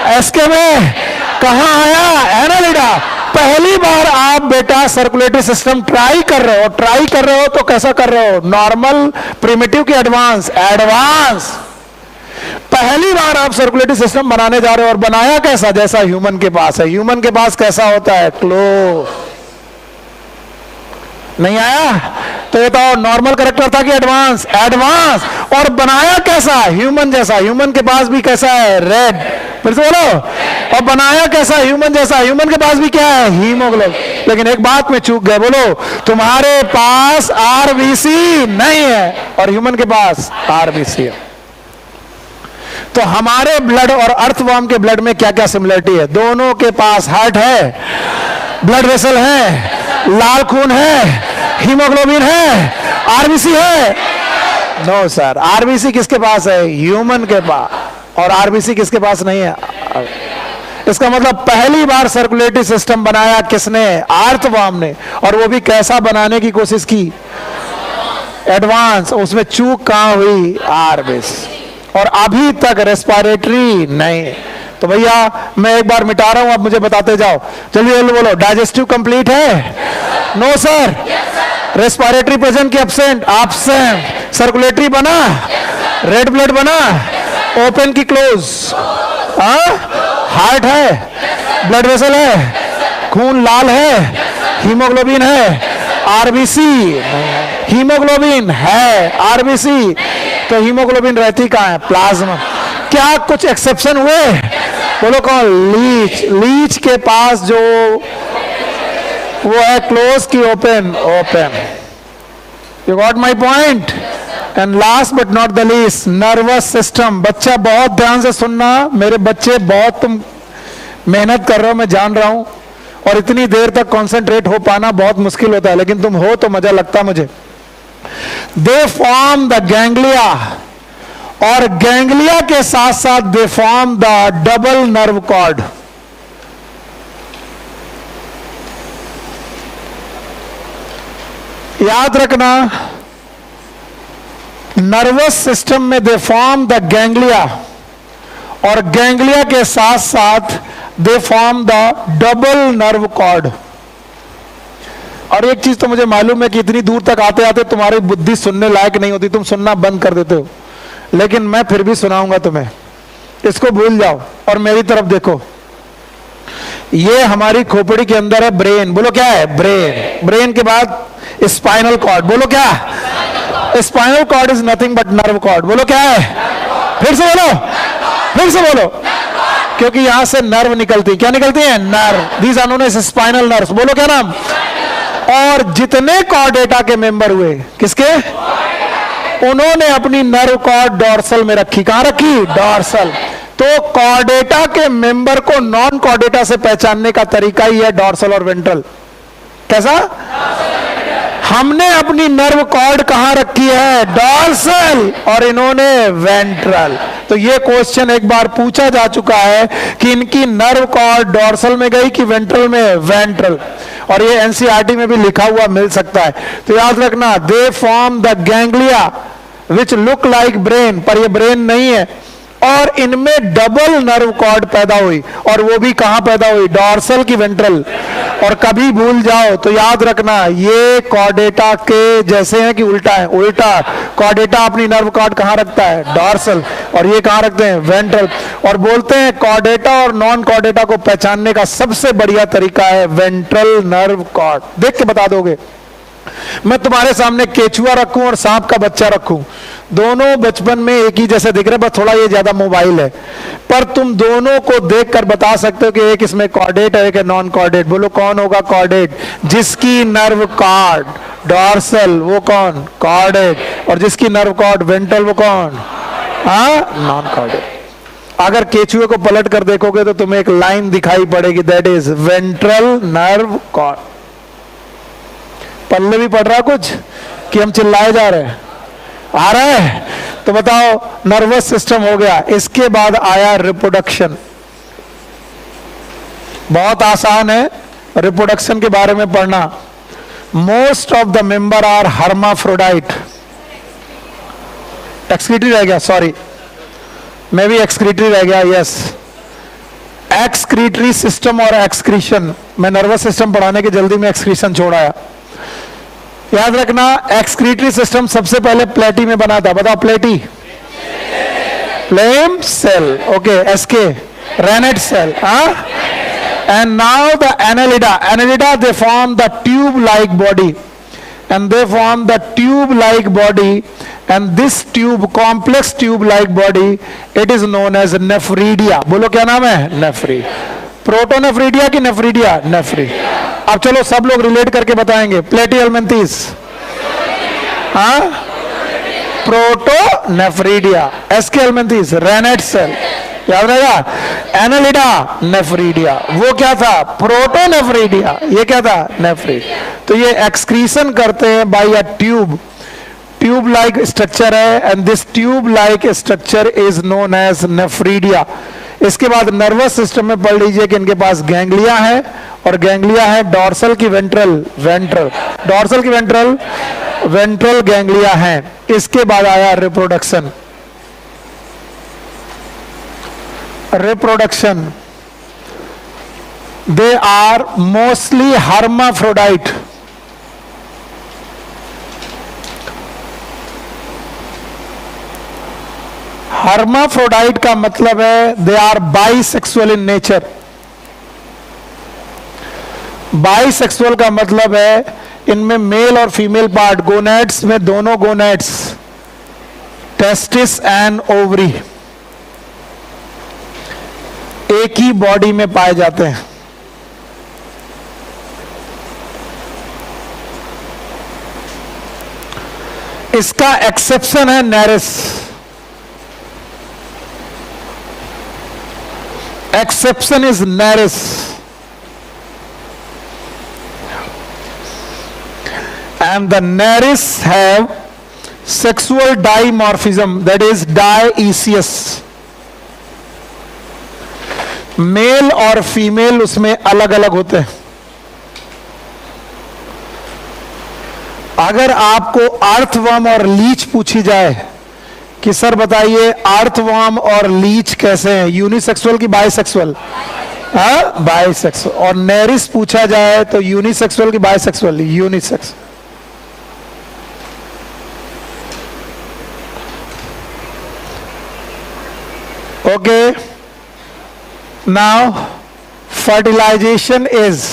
एस्के में, कहां आया? एनेलिडा। पहली बार आप बेटा सर्कुलेटरी सिस्टम ट्राई कर रहे हो। ट्राई कर रहे हो तो कैसा कर रहे हो? नॉर्मल, प्रिमिटिव की एडवांस? एडवांस। पहली बार आप सर्कुलेटरी सिस्टम बनाने जा रहे हो और बनाया कैसा? जैसा ह्यूमन के पास है। ह्यूमन के पास कैसा होता है? क्लोज। नहीं आया? तो ये तो नॉर्मल करेक्टर था कि एडवांस? एडवांस। और बनाया कैसा? ह्यूमन जैसा। ह्यूमन के पास भी कैसा है? रेड। फिर से बोलो। और बनाया कैसा? ह्यूमन जैसा। ह्यूमन के पास भी क्या है? हीमोग्लोबिन। लेकिन एक बात में चूक गए। बोलो, तुम्हारे पास आरबीसी नहीं है और ह्यूमन के पास आरबीसी है। तो हमारे ब्लड और अर्थवर्म के ब्लड में क्या क्या सिमिलरिटी है? दोनों के पास हार्ट है, ब्लड वेसल है, लाल खून है, हीमोग्लोबिन है, आरबीसी है? No sir. आरबीसी किसके पास है? ह्यूमन के पास। और आरबीसी किसके पास नहीं है? इसका मतलब पहली बार सर्कुलेटरी सिस्टम बनाया किसने? अर्थवर्म ने। और वो भी कैसा बनाने की कोशिश की? एडवांस। उसमें चूक कहां हुई? आरबीसी। और अभी तक रेस्पिरेटरी नहीं। तो भैया मैं एक बार मिटा रहा हूं, आप मुझे बताते जाओ। जल्दी जल्दी बोलो। डाइजेस्टिव कंप्लीट है? No sir. रेस्पिरेटरी प्रेजेंट की एब्सेंट? एब्सेंट। सर्कुलेटरी बना? रेड ब्लड बना? ओपन की क्लोज? हार्ट है, ब्लड वेसल है, खून लाल है, हीमोग्लोबिन है, आरबीसी? हीमोग्लोबिन है, आरबीसी। तो हीमोग्लोबिन रहती कहाँ है? प्लाज्मा। क्या कुछ एक्सेप्शन हुए? बोलो कौन? लीच। लीच के पास जो वो है क्लोज की open? Open. You got my point? And last but not the least, nervous system. बच्चा बहुत ध्यान से सुनना। मेरे बच्चे बहुत तुम मेहनत कर रहे हो, मैं जान रहा हूं, और इतनी देर तक कंसंट्रेट हो पाना बहुत मुश्किल होता है, लेकिन तुम हो तो मजा लगता मुझे। दे फॉर्म द गैंग्लिया, और गैंग्लिया के साथ साथ they form the double nerve cord. याद रखना, नर्वस सिस्टम में दे फॉर्म द गैंग्लिया, और गैंग्लिया के साथ साथ they form the double nerve cord. और एक चीज तो मुझे मालूम है कि इतनी दूर तक आते आते तुम्हारी बुद्धि सुनने लायक नहीं होती, तुम सुनना बंद कर देते हो, लेकिन मैं फिर भी सुनाऊंगा तुम्हें। इसको भूल जाओ और मेरी तरफ देखो। ये हमारी खोपड़ी के अंदर है ब्रेन। बोलो क्या है? ब्रेन। ब्रेन के बाद स्पाइनल कॉर्ड। बोलो क्या? Spinal cord is nothing but nerve cord. बोलो क्या है? फिर से बोलो, फिर से बोलो। क्योंकि यहां से नर्व निकलती। क्या निकलती है? Nerve. These are known as spinal nerves. बोलो क्या नाम? और जितने कॉर्डेटा के मेंबर हुए, किसके? उन्होंने अपनी नर्व कॉर्ड डॉर्सल में रखी। कहां रखी? डॉर्सल। तो कॉर्डेटा के मेंबर को नॉन कॉर्डेटा से पहचानने का तरीका ही है डॉर्सल और वेंट्रल। कैसा? हमने अपनी नर्व कॉर्ड कहां रखी है? डॉर्सल। और इन्होंने वेंट्रल। तो ये क्वेश्चन एक बार पूछा जा चुका है कि इनकी नर्व कॉर्ड डॉर्सल में गई कि वेंट्रल में? वेंट्रल। और ये एनसीईआरटी में भी लिखा हुआ मिल सकता है। तो याद रखना, दे form the ganglia which look like brain, पर ये ब्रेन नहीं है। और इनमें डबल नर्व कॉर्ड पैदा हुई, और वो भी कहां पैदा हुई? डॉर्सल की वेंट्रल। और कभी भूल जाओ तो याद रखना, ये कॉर्डेटा के जैसे हैं कि उल्टा है? उल्टा। कॉर्डेटा अपनी नर्व कॉर्ड कहां रखता है? डॉर्सल। और ये कहां रखते हैं? वेंट्रल। और बोलते हैं कॉर्डेटा और नॉन कॉर्डेटा को पहचानने का सबसे बढ़िया तरीका है वेंट्रल नर्व कॉर्ड। देख के बता दोगे। मैं तुम्हारे सामने केचुआ रखूं और सांप का बच्चा रखूं, दोनों बचपन में एक ही जैसे दिख रहे, बस थोड़ा ये ज्यादा मोबाइल है, पर तुम दोनों को देखकर बता सकते हो कि एक इसमें कॉर्डेट है, एक नॉन कॉर्डेट। बोलो कौन होगा कॉर्डेट? जिसकी नर्व कॉर्ड डॉर्सल, वो कौन? कॉर्डेट। और जिसकी नर्व कॉर्ड वेंट्रल, वो कौन? हाँ, नॉन कॉर्डेट। अगर केचुए को पलट कर देखोगे तो तुम्हें एक लाइन दिखाई पड़ेगी, that is ventral nerve cord. पल्ले भी पड़ रहा कुछ कि हम चिल्लाए जा रहे हैं? आ रहा है? तो बताओ, नर्वस सिस्टम हो गया। इसके बाद आया रिप्रोडक्शन। बहुत आसान है रिप्रोडक्शन के बारे में पढ़ना। Most of the member are hermaphrodite. Excretory रह गया, सॉरी, मैं भी एक्सक्रीटरी रह गया, यस। एक्सक्रीटरी सिस्टम और एक्सक्रीशन। मैं नर्वस सिस्टम पढ़ाने के जल्दी में एक्सक्रीशन छोड़ाया। याद रखना, एक्सक्रीटरी सिस्टम सबसे पहले प्लेटी में बना था। बताओ प्लेटी, फ्लेम सेल, ओके, एसके, रेनेट सेल, हाँ। And now the annelida, annelida they form the tube like body, and they form the tube like body, and this tube, complex tube like body, it is known as nephridia. बोलो क्या नाम है? नेफ्री। Protonephridia की nephridia? नेफ्री। अब चलो सब लोग relate करके बताएंगे। प्लेटिहेल्मिन्थेस, हाँ, प्रोटोनेफ्रिडिया। एस्केहेल्मिन्थेस, रेनेट सेल, याद रहेगा। Annelida, nephridia. वो क्या था? प्रोटोनेफ्रिडिया। ये क्या था? नेफ्री। तो ये एक्सक्रीशन करते हैं by a tube, tube like structure है, and this tube like structure is known as nephridia. इसके बाद नर्वस सिस्टम में पढ़ लीजिए कि इनके पास गैंग्लिया है, और गैंग्लिया है डॉर्सल की वेंट्रल, वेंट्रल, डॉर्सल की वेंट्रल, वेंट्रल गैंग्लिया है। इसके बाद आया reproduction. Reproduction, they are mostly hermaphrodite. Hermaphrodite का मतलब है they are bisexual in nature. Bisexual का मतलब है इनमें मेल और फीमेल पार्ट, गोनेड्स में दोनों गोनेड्स, टेस्टिस एंड ओवरी, एक ही बॉडी में पाए जाते हैं। इसका एक्सेप्शन है Nereis. Exception is Nereis. And the Nereis have sexual dimorphism, that is dioecious. Male और फीमेल उसमें अलग अलग होते हैं। अगर आपको अर्थवर्म और लीच पूछी जाए कि सर बताइए अर्थवर्म और लीच कैसे हैं, यूनिसेक्सुअल की बाइसेक्सुअल? हाँ, बाइसेक्सुअल। और नेरिस पूछा जाए तो यूनिसेक्सुअल की bisexual? Unisex. Okay, now fertilisation is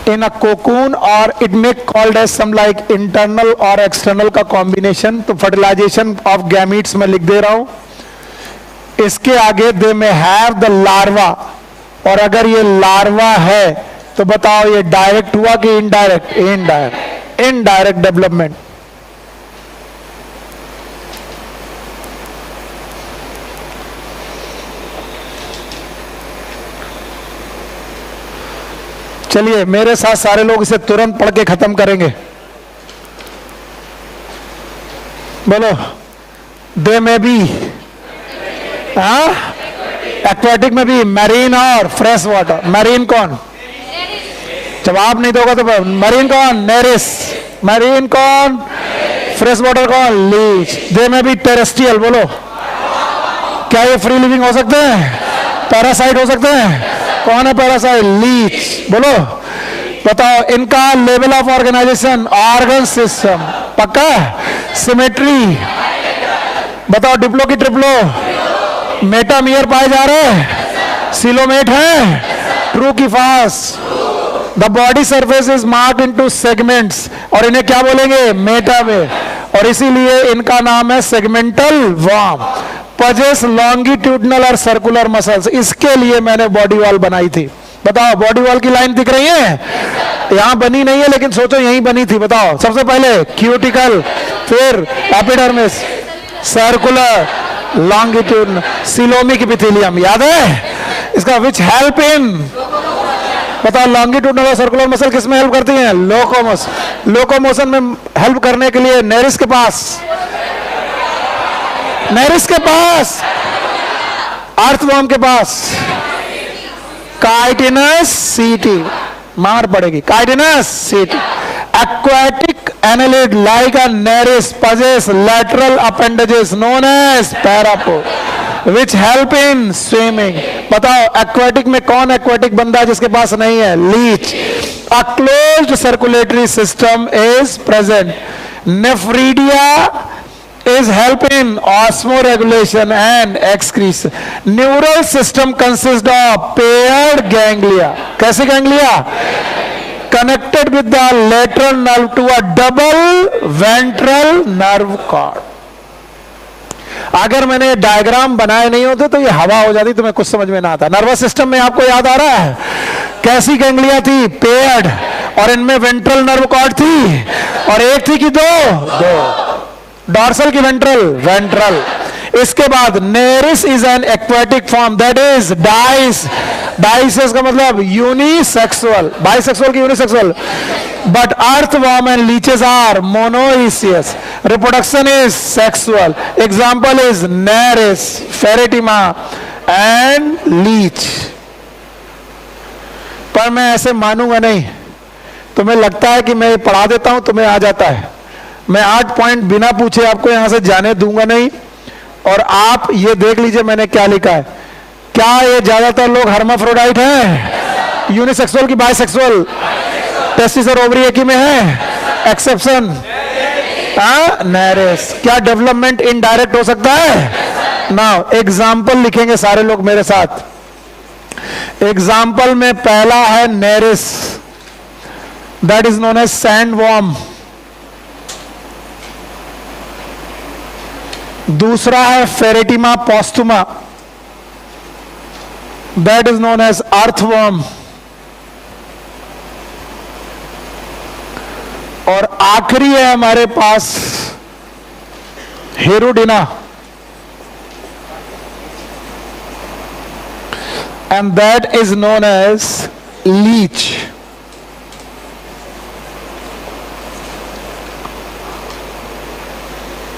in a cocoon, or it may called as some like internal or external का combination। तो fertilization of gametes में लिख दे रहा हूं। इसके आगे they may have the larva, और अगर ये लार्वा है तो बताओ ये डायरेक्ट हुआ कि इनडायरेक्ट? Indirect, indirect development. चलिए मेरे साथ सारे लोग इसे तुरंत पढ़ के खत्म करेंगे। बोलो, दे में बी, एक्वाटिक में भी, मैरीन और फ्रेश वाटर। मैरीन कौन? जवाब नहीं दोगा तो मरीन कौन? नेरिस। मरीन कौन? फ्रेश वाटर कौन? लीच। दे में भी टेरेस्ट्रियल, बोलो क्या ये फ्री लिविंग हो सकते हैं? पैरासाइट हो सकते हैं? कौन है पैरासाइट? लीच। बोलो बताओ इनका level of organisation, organ system पक्का, सिमेट्री बताओ, डिप्लो की ट्रिप्लो, मेटामियर पाए जा रहे हैं, सिलोमेट है, ट्रू की फास। The body surface is marked into segments, और इन्हें क्या बोलेंगे? मेटामेर, और इसीलिए इनका नाम है सेगमेंटल वर्म। पजेस लॉन्गिट्यूडनल और सर्कुलर मसल्स, इसके लिए मैंने बॉडी वॉल बनाई थी। बताओ बॉडी वॉल की लाइन दिख रही है? यहां बनी नहीं है लेकिन सोचो यहीं बनी थी। बताओ सबसे पहले क्यूटिकल, फिर epidermis, circular, longitudinal, coelomic epithelium, याद है इसका? विच हेल्प इन, बताओ लॉन्गिट्यूडनल और सर्कुलर मसल किस में हेल्प करती हैं? लोकोमोशन। लोकोमोशन में हेल्प करने के लिए नेरिस के पास, नेरिस के पास, अर्थवर्म के पास काइटिनस सीटी, मार पड़ेगी, काइटिनस सीटी। aquatic annelid like a nereis possess lateral appendages known as parapod which help in swimming। बताओ aquatic में कौन aquatic बंदा है जिसके पास नहीं है? Leach. A closed circulatory system is present। Nephridia is help in osmoregulation and excretion। Neural system consists of paired ganglia। कैसे ganglia? Connected with the lateral nerve to a double ventral nerve cord। अगर मैंने diagram बनाए नहीं होते तो ये हवा हो जाती, तुम्हें कुछ समझ में ना आता। नर्वस सिस्टम में आपको याद आ रहा है कैसी गैंग्लिया थी? पेयर्ड, और इनमें वेंट्रल नर्व कॉर्ड थी, और एक थी कि दो? डॉर्सल की वेंट्रल, वेंट्रल। इसके बाद Nereis is an aquatic form that is dioecious. Dioecious का मतलब यूनिसेक्सुअल, बाइसेक्सुअल की unisexual, but earthworm and leeches are monoecious. Reproduction is sexual. Example is Nereis, Pheretima and leech. पर मैं ऐसे मानूंगा नहीं, तुम्हें लगता है कि मैं पढ़ा देता हूं, तुम्हें आ जाता है। मैं 8 पॉइंट बिना पूछे आपको यहां से जाने दूंगा नहीं। और आप ये देख लीजिए मैंने क्या लिखा है। क्या ये ज्यादातर लोग हर्माफ्रोडाइट हैं? यूनिसेक्सुअल की बाइसेक्सुअल? टेस्टिस और ओवरी एक ही में है? Exception Nereis. क्या डेवलपमेंट इनडायरेक्ट हो सकता है? नाउ एग्जाम्पल लिखेंगे सारे लोग मेरे साथ। एग्जाम्पल में पहला है nereis, that is known as sand worm. दूसरा है pheretima posthuma, that is known as earthworm. और आखिरी है हमारे पास hirudinaria, and that is known as leech.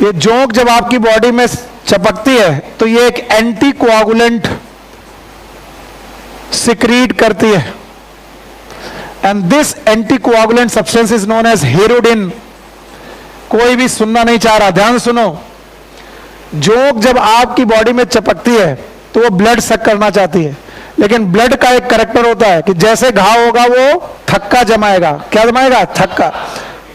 ये जोंक जब आपकी बॉडी में चपकती है तो ये एक एंटी कोआगुलेंट सिक्रीट करती है, and this anti coagulant substance is known as hirudin. कोई भी सुनना नहीं चाह रहा, ध्यान सुनो। जोंक जब आपकी बॉडी में चपकती है तो वो ब्लड सक करना चाहती है, लेकिन ब्लड का एक कैरेक्टर होता है कि जैसे घाव होगा वो थक्का जमाएगा। क्या जमाएगा? थक्का।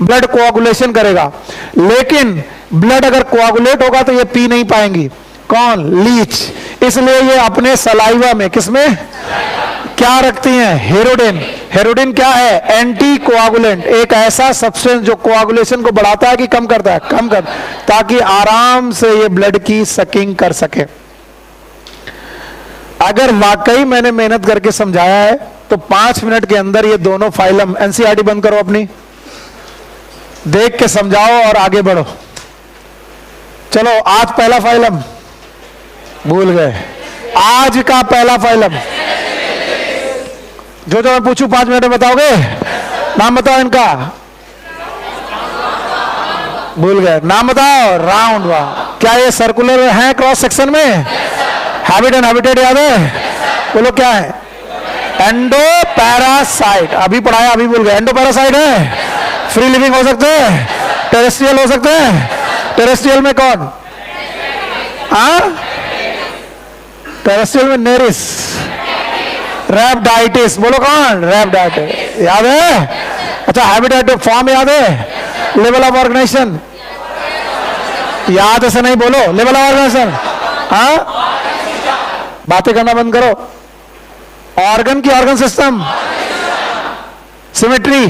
ब्लड कोआगुलेशन करेगा, लेकिन ब्लड अगर कोआगुलेट होगा तो ये पी नहीं पाएंगी। कौन? लीच। इसलिए ये अपने सलाइवा में, किसमें, क्या रखती हैं? हेरोडिन। हेरोडिन क्या है? एंटी कोआगुलेंट, एक ऐसा सब्सटेंस जो कोआगुलेशन को बढ़ाता है कि कम करता है, कम कर, ताकि आराम से ये ब्लड की सकिंग कर सके। अगर वाकई मैंने मेहनत करके समझाया है तो 5 मिनट के अंदर ये दोनों फाइलम, एनसीईआरटी बंद करो अपनी, देख के समझाओ और आगे बढ़ो। चलो आज पहला फाइलम भूल गए, आज का पहला फाइलम जो मैं पूछूं 5 मिनट में बताओगे? नाम बताओ इनका। भूल गए, नाम बताओ। राउंड वाह। क्या ये सर्कुलर है क्रॉस सेक्शन में? हैबिट एंड हैबिटेट याद है? बोलो क्या है? Endo parasite. अभी पढ़ाया, अभी भूल गए। एंडो पैरासाइट है, फ्री लिविंग हो सकते हैं, टेरेस्ट्रियल हो सकते हैं? टेरेस्ट्रियल में कौन? हाँ, टेरेस्ट्रियल में नेरिस, रैप्टाइटिस, बोलो कौन? रैप्टाइटिस याद है? अच्छा, हैबिटेट फॉर्म याद है? लेवल ऑफ ऑर्गेनाइजेशन याद? ऐसे नहीं बोलो, लेवल ऑफ ऑर्गेनाइजेशन। हाँ, बातें करना बंद करो। ऑर्गन की ऑर्गन सिस्टम, सिमेट्री,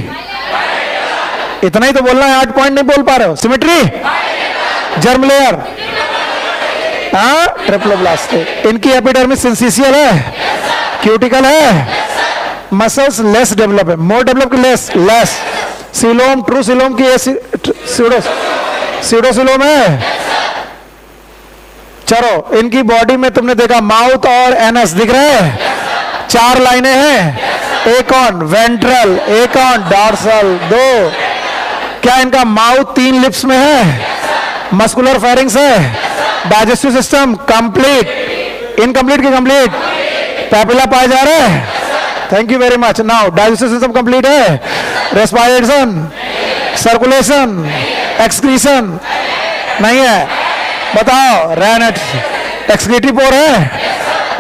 इतना ही तो बोलना है, 8 पॉइंट नहीं बोल पा रहे हो। सिमेट्री, जर्म लेयर, हाँ, ट्रिप्लोब्लास्ट। इनकी एपिडर्मिस सिंसिशियल है, क्यूटिकल है, मसल्स लेस डेवलप है, मोर डेवलप की less, less. Coelom, true coelom की सीडोसिलोम है। चलो, इनकी बॉडी में तुमने देखा माउथ और एनस दिख रहे हैं, 4 लाइनें हैं, एक ऑन वेंट्रल, एक ऑन डॉर्सल, 2। क्या इनका माउथ 3 लिप्स में है? मस्कुलर फेरिंग्स है। डाइजेस्टिव सिस्टम कंप्लीट, इनकम्प्लीट की कंप्लीट? पैपिला पाए जा रहे हैं। Thank you very much. Now digestive system complete है। रेस्पिरेशन, सर्कुलेशन, एक्सक्रीशन नहीं है? बताओ। रेनेट, एक्सक्रीटरी पोर है?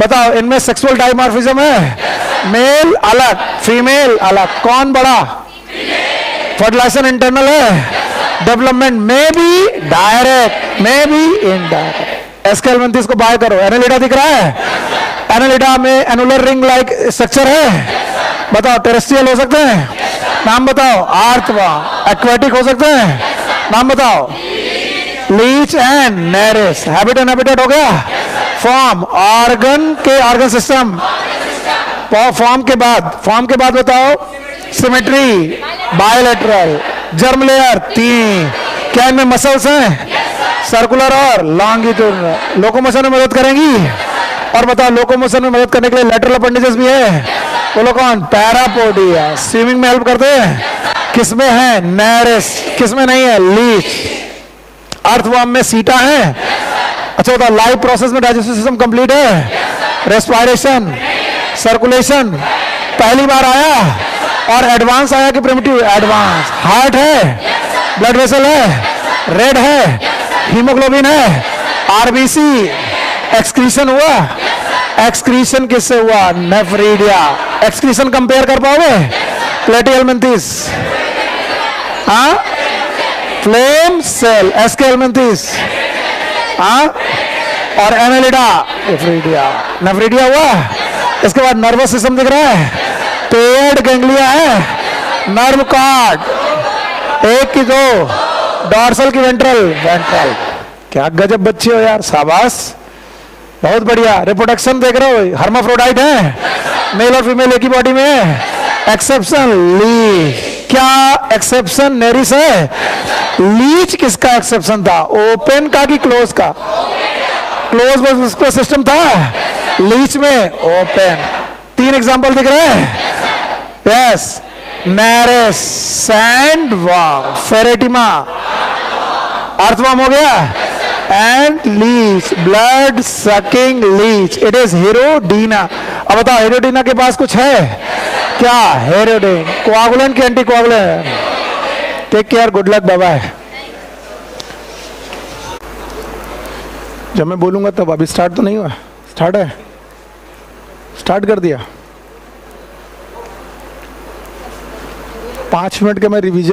बताओ। इनमें सेक्सुअल डाइमॉर्फिज्म है? मेल अलग, फीमेल अलग, कौन बड़ा? फर्टिलाइजेशन इंटरनल है, डेवलपमेंट में भी डायरेक्ट, में भी इनडायरेक्ट। एस्केल्मेंथिस को बाय करो। एनालिडा दिख रहा है? एनालिडा में एनुलर रिंग लाइक स्ट्रक्चर है। बताओ, टेरेस्ट्रियल हो सकते हैं? नाम बताओ। आर्थवर्म, एक्वेटिक हो सकते हैं? नाम बताओ। Leech and Nereis. Habit and habitat हो गया। फॉर्म, ऑर्गन के ऑर्गन सिस्टम। फॉर्म के बाद बताओ। Symmetry, bilateral, germ layer 3। क्या इनमें मसल्स हैं? सर्कुलर और लॉन्गिट्यूडनल। लोकोमोशन में मदद करेंगी? और बताओ, लोकोमोशन में मदद करने के लिए लेटरल अपेंडेजेस भी है? बोलो कौन? पैरापोडिया। स्विमिंग में हेल्प करते हैं? किसमें है? नेरिस। किसमें नहीं है? लीच। अर्थवर्म में सीटा है? अच्छा बताओ, लाइफ प्रोसेस में डाइजेस्टिव सिस्टम कंप्लीट है? रेस्पिरेशन, सर्कुलेशन पहली बार आया और एडवांस आया कि प्रिमिटिव? एडवांस। हार्ट है, ब्लड वेसल है, रेड है, हीमोग्लोबिन है, आरबीसी। एक्सक्रीशन हुआ? एक्सक्रीशन किससे हुआ? नेफ्रीडिया। एक्सक्रीशन कंपेयर कर पाओगे? प्लेटिहेल्मिन्थेस, हाँ, फ्लेम सेल, एस्केल्मिन्थेस, हाँ, और एनालिडा, नेफ्रीडिया। नेफ्रीडिया हुआ? इसके बाद नर्वस सिस्टम दिख रहा है? पेड गैंग्लिया है, नर्व कॉर्ड, 1 की 2, डॉर्सल की वेंट्रल, वेंट्रल। क्या गजब बच्चे हो यार, शाबाश, बहुत बढ़िया। रिप्रोडक्शन देख रहे हो? हर्माफ्रोडाइट है, मेल और फीमेल एक ही बॉडी में है। Exception leech. क्या एक्सेप्शन नेरिस है? लीच किसका एक्सेप्शन था? ओपन का कि क्लोज का? क्लोज सिस्टम था, लीच में ओपन। 3 एग्जांपल दिख रहे हैं? Yes, nereis, sandworm, pheretima, earthworm हो गया, and leech, blood sucking leech. It is hirudinaria. अब बताओ, हेरोडीना के पास कुछ है क्या? हेरोडिन, कोआगुलेंट की anti coagulant. Take care, good luck, bye bye. जब मैं बोलूंगा तब। अभी स्टार्ट तो नहीं हुआ? स्टार्ट है? स्टार्ट कर दिया। 5 मिनट के मैं रिवीजन